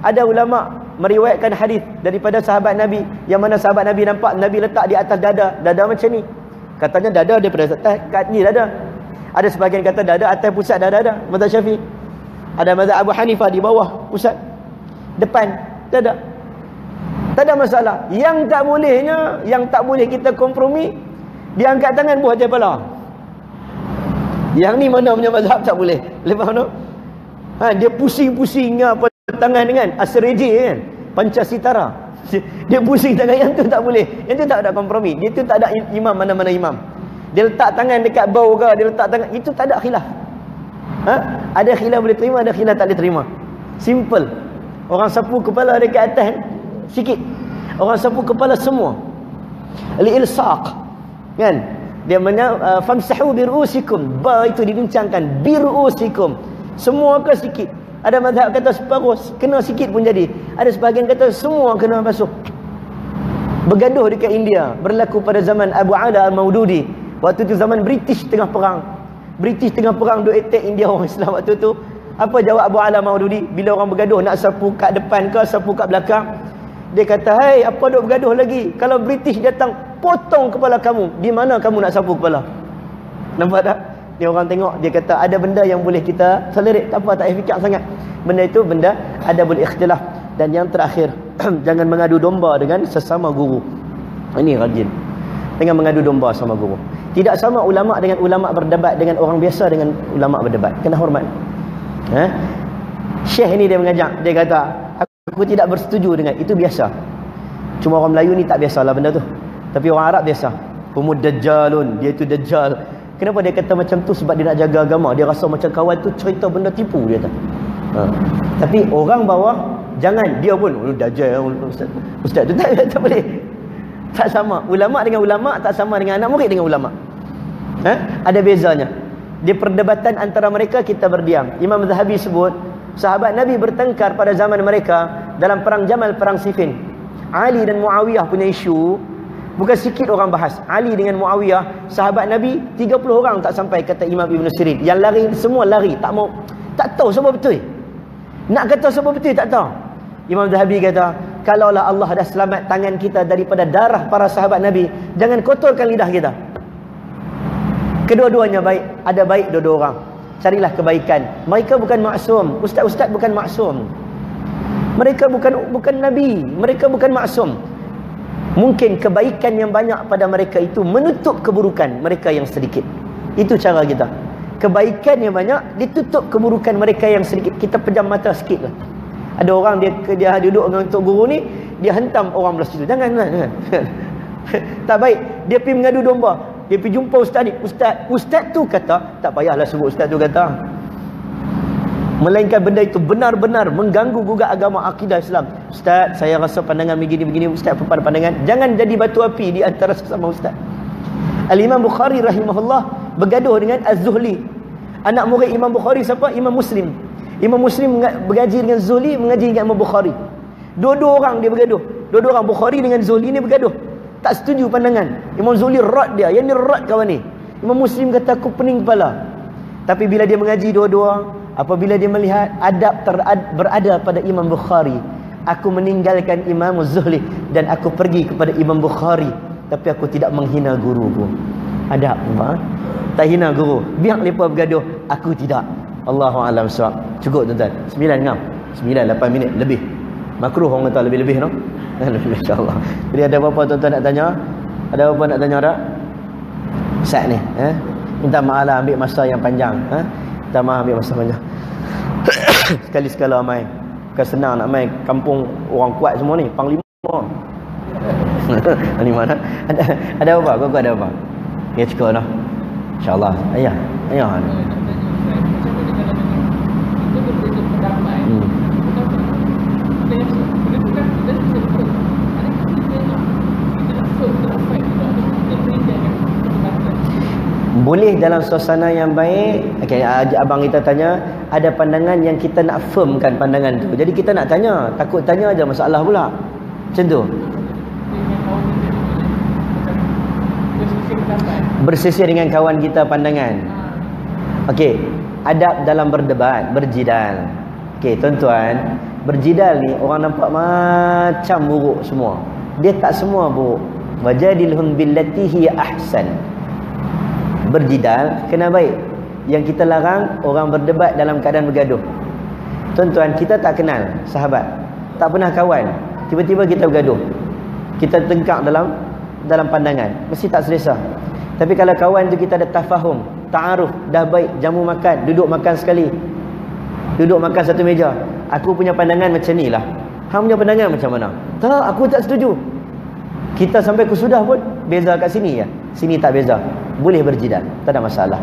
Ada ulama meriwayatkan hadis daripada sahabat Nabi, yang mana sahabat Nabi nampak Nabi letak di atas dada macam ni. Katanya dada daripada atas kat ni dada. Ada sebahagian kata dada atas pusat dada. Mazhab Syafi'i. Ada mazhab Abu Hanifah di bawah pusat, depan dada. Tak ada masalah. Yang tak bolehnya, yang tak boleh kita kompromi, dia angkat tangan buah atas kepala. Yang ni mana punya mazhab tak boleh. Lepas mana? Dia pusing-pusing apa tangan dengan asreje kan, Pancasitara. Dia pusing tangan, yang tu tak boleh. Yang tu tak ada kompromi. Dia tu tak ada imam, mana-mana imam. Dia letak tangan dekat bau ke, dia letak tangan, itu tak ada khilaf. Ada khilaf boleh terima, ada khilaf tak boleh terima. Simple. Orang sapu kepala dekat atas sikit, orang sapu kepala semua. Al-ilsaq kan, dia famsahu birusikum, ba itu dibincangkan, birusikum, semua ke sikit. Ada mazhab kata separuh, kena sikit pun jadi. Ada sebahagian kata semua kena basuh. Bergaduh dekat India, berlaku pada zaman Abu Ala al-Maududi. Waktu tu zaman British tengah perang. British tengah perang, duk attack India orang Islam waktu tu. Apa jawab Abu Ala al-Maududi bila orang bergaduh nak sapu kat depan ke sapu kat belakang? Dia kata, "Hai, apa duk bergaduh lagi? Kalau British datang, potong kepala kamu. Di mana kamu nak sapu kepala?" Nampak tak? Dia orang tengok, dia kata ada benda yang boleh kita tolerate, tak apa, tak payah fikir sangat. Benda itu benda adabul ikhtilaf. Dan yang terakhir, jangan mengadu domba dengan sesama guru. Ini rajin. Jangan mengadu domba sama guru. Tidak sama ulama dengan ulama berdebat dengan orang biasa dengan ulama berdebat. Kena hormat. Syekh ini dia mengajak, dia kata, "Aku tidak bersetuju dengan itu, biasa. Cuma orang Melayu ni tak biasalah benda tu. Tapi orang Arab biasa. Humud dajjalun, dia itu dajjal." Kenapa dia kata macam tu? Sebab dia nak jaga agama. Dia rasa macam kawan tu cerita benda tipu, dia kata. Tapi orang bawah jangan, dia pun dajjal ustaz tu tak boleh. Tak sama. Ulama dengan ulama tak sama dengan anak murid dengan ulama. Ada bezanya. Di perdebatan antara mereka kita berdiam. Imam Zahabi sebut sahabat Nabi bertengkar pada zaman mereka dalam perang Jamal, perang Siffin. Ali dan Muawiyah punya isu. Bukan sikit orang bahas. Ali dengan Muawiyah, sahabat Nabi 30 orang tak sampai, kata Imam Ibn Sirin. Yang lari semua lari, tak tahu siapa betul. Nak kata siapa betul tak tahu. Imam Zahabi kata, kalaulah Allah dah selamat tangan kita daripada darah para sahabat Nabi, jangan kotorkan lidah kita. Kedua-duanya baik, ada baik dua-dua orang. Carilah kebaikan. Mereka bukan maksum. Ustaz-ustaz bukan maksum. Mereka bukan Nabi. Mereka bukan maksum. Mungkin kebaikan yang banyak pada mereka itu menutup keburukan mereka yang sedikit. Itu cara kita. Kebaikan yang banyak ditutup keburukan mereka yang sedikit. Kita pejam mata sikit lah. Ada orang dia duduk dengan Tok Guru ni, dia hentam orang belah situ. Jangan. Tak baik. Dia pergi mengadu domba. Dia pergi jumpa ustaz ni. Ustaz tu kata, tak payahlah sebut ustaz tu kata. Melainkan benda itu benar-benar mengganggu gugat agama akidah Islam. Ustaz, saya rasa pandangan begini-begini. Ustaz pada pandangan. Jangan jadi batu api di antara sesama ustaz. Al-Imam Bukhari rahimahullah bergaduh dengan Az-Zuhli. Anak murid Imam Bukhari siapa? Imam Muslim. Imam Muslim bergaji dengan Zuhli, mengaji dengan Imam Bukhari. Dua-dua orang dia bergaduh. Dua-dua orang, Bukhari dengan Zuhli ni bergaduh. Tak setuju pandangan. Imam Zuhli rat dia. Yang ni rat kawan ni. Imam Muslim kata aku pening kepala. Tapi bila dia mengaji dua-dua, apabila dia melihat adab berada pada Imam Bukhari, aku meninggalkan Imam Zuhli dan aku pergi kepada Imam Bukhari. Tapi aku tidak menghina guruku. Adab. Tak hina guru. Biar mereka bergaduh, aku tidak. Allahu a'lam bissawab. Cukup tuan-tuan. 9 ngam. 8 minit lebih. Makruh orang kata lebih-lebih no. Insya-Allah. Jadi ada apa-apa tuan-tuan nak tanya? Ada apa-apa nak tanya tak? Ustaz ni, minta maaf lah ambil masa yang panjang, minta maaf ambil masa panjang. Sekali-sekala main. Bukan senang nak main kampung orang kuat semua ni, panglima. Ni mana? Ada apa? Kau ada apa? Ya cukup dah. Insya-Allah. Ayah. Boleh dalam suasana yang baik. Okay, abang kita tanya, ada pandangan yang kita nak firmkan pandangan tu. Jadi kita nak tanya, takut tanya aja masalah pula. Macam tu. Bersisir dengan kawan kita pandangan. Okey, adab dalam berdebat, berjidal. Okey, tuan-tuan, berjidal ni orang nampak macam buruk semua. Dia tak semua buruk. Wajadilhum billati hiya ahsan. Berjidal kena baik. Yang kita larang orang berdebat dalam keadaan bergaduh. Tuan-tuan, kita tak kenal sahabat, tak pernah kawan, tiba-tiba kita bergaduh, kita tengkak dalam pandangan, mesti tak selesa. Tapi kalau kawan tu kita ada tafahum, ta'aruf, dah baik, jamu makan, duduk makan sekali, duduk makan satu meja, aku punya pandangan macam ni lah, hang punya pandangan macam mana? Tak, aku tak setuju. Kita sampai ke sudah pun beza kat sini ya, sini tak beza. Boleh berjidal, tak ada masalah.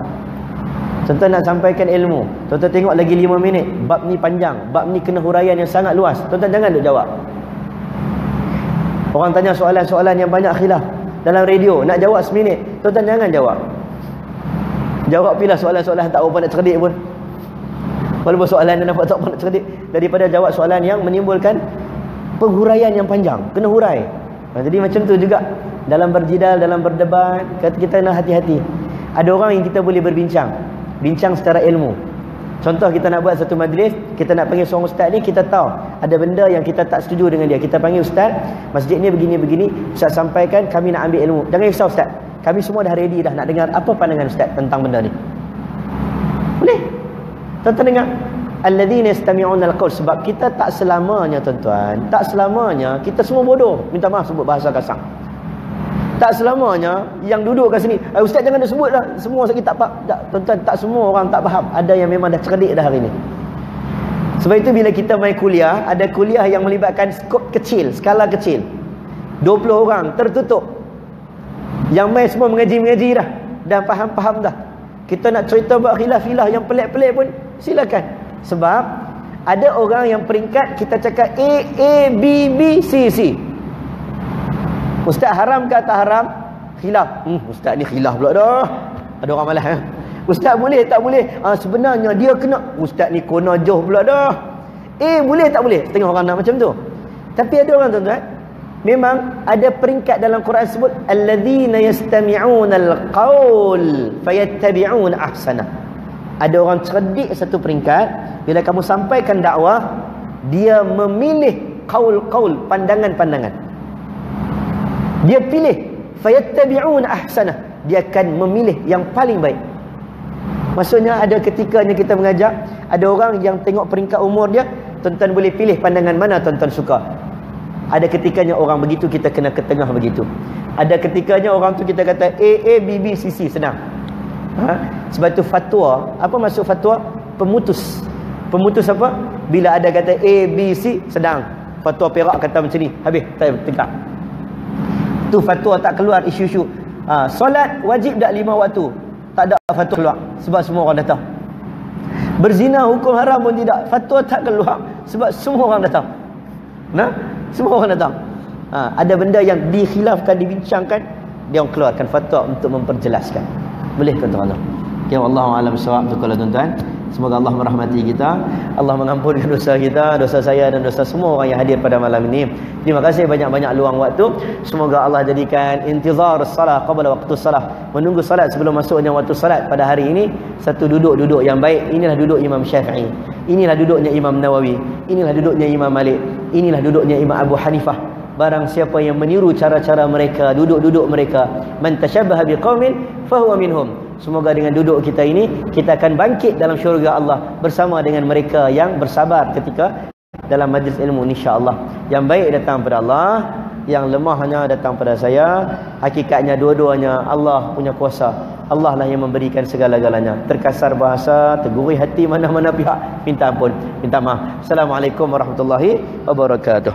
Tuan-tuan nak sampaikan ilmu, tuan-tuan tengok lagi 5 minit, bab ni panjang, bab ni kena huraian yang sangat luas. Tuan-tuan jangan duk jawab. Orang tanya soalan-soalan yang banyak khilaf dalam radio, nak jawab seminit, tuan-tuan jangan jawab. Jawab pilih soalan-soalan tak apa nak cerdik pun. Walaupun soalan yang nampak tak apa nak cerdik, daripada jawab soalan yang menimbulkan penghuraian yang panjang, kena hurai. Jadi macam tu juga dalam berjidal, dalam berdebat, kita nak hati-hati. Ada orang yang kita boleh berbincang, bincang secara ilmu. Contoh kita nak buat satu majlis, kita nak panggil seorang ustaz ni, kita tahu ada benda yang kita tak setuju dengan dia. Kita panggil ustaz, masjid ni begini-begini, ustaz sampaikan, kami nak ambil ilmu. Jangan risau ustaz, kami semua dah ready dah nak dengar apa pandangan ustaz tentang benda ni. Boleh? Tuan-tuan dengar, alladzina yastami'una al-qaul, sebab kita tak selamanya tuan-tuan, tak selamanya kita semua bodoh. Minta maaf sebut bahasa kasar. Tak selamanya yang duduk kat sini, ustaz jangan sebut lah semua kita tak faham. Tuan-tuan, tak semua orang tak faham. Ada yang memang dah cerdik dah hari ni. Sebab itu bila kita main kuliah, ada kuliah yang melibatkan skop kecil, skala kecil, 20 orang tertutup. Yang main semua mengaji-mengaji dah dan faham-faham dah. Kita nak cerita buat khilaf-khilaf yang pelik-pelik pun silakan. Sebab ada orang yang peringkat kita cakap A, B, B, C, C. Ustaz haram ke tak haram? Khilaf. Ustaz ni khilaf pula dah. Ada orang malas kan? Ustaz boleh tak boleh? Sebenarnya dia kena. Ustaz ni kona jauh pula dah. Boleh tak boleh? Setengah orang nak macam tu. Tapi ada orang tuan-tuan, memang ada peringkat dalam Quran sebut alladzina yastami'una al-qaul fayattabi'una ahsana. Ada orang cerdik satu peringkat, bila kamu sampaikan dakwah, dia memilih qaul-qaul, pandangan-pandangan. Dia pilih fayattabi'una ahsana, dia akan memilih yang paling baik. Maksudnya ada ketikanya kita mengajar, ada orang yang tengok peringkat umur dia, tuan-tuan boleh pilih pandangan mana tuan-tuan suka. Ada ketikanya orang begitu, kita kena ke tengah begitu. Ada ketikanya orang tu kita kata A, B, B, C, C, senang. Sebab tu fatwa, apa maksud fatwa? Pemutus. Pemutus apa? Bila ada kata A, B, C, sedang. Fatwa Perak kata macam ni, habis, tak tegak. Tu fatwa tak keluar isu-isu. Solat wajib tak 5 waktu? Tak ada fatwa keluar sebab semua orang dah tahu. Berzina hukum haram pun tidak, fatwa tak keluar sebab semua orang dah tahu. Nah, semua orang dah tahu. Ada benda yang dikhilafkan, dibincangkan, dia orang keluarkan fatwa untuk memperjelaskan. Boleh tuan-tuan? Ya Allah alam sawab tu kalau tuan-tuan. Semoga Allah merahmati kita, Allah mengampunkan dosa kita, dosa saya dan dosa semua orang yang hadir pada malam ini. Terima kasih banyak-banyak luang waktu. Semoga Allah jadikan intizar salat qabla waktu salat, menunggu salat sebelum masuknya waktu salat pada hari ini, satu duduk yang baik. Inilah duduk Imam Syafi'i, inilah duduknya Imam Nawawi, inilah duduknya Imam Malik, inilah duduknya Imam Abu Hanifah. Barang siapa yang meniru cara-cara mereka, duduk-duduk mereka, man tashabbaha biqaumin fahuwa minhum. Semoga dengan duduk kita ini, kita akan bangkit dalam syurga Allah bersama dengan mereka yang bersabar ketika dalam majlis ilmu, insya-Allah. Yang baik datang pada Allah, yang lemahnya datang pada saya. Hakikatnya dua-duanya Allah punya kuasa. Allah lah yang memberikan segala-galanya. Terkasar bahasa, tergurui hati mana-mana pihak, minta ampun, minta maaf. Assalamualaikum warahmatullahi wabarakatuh.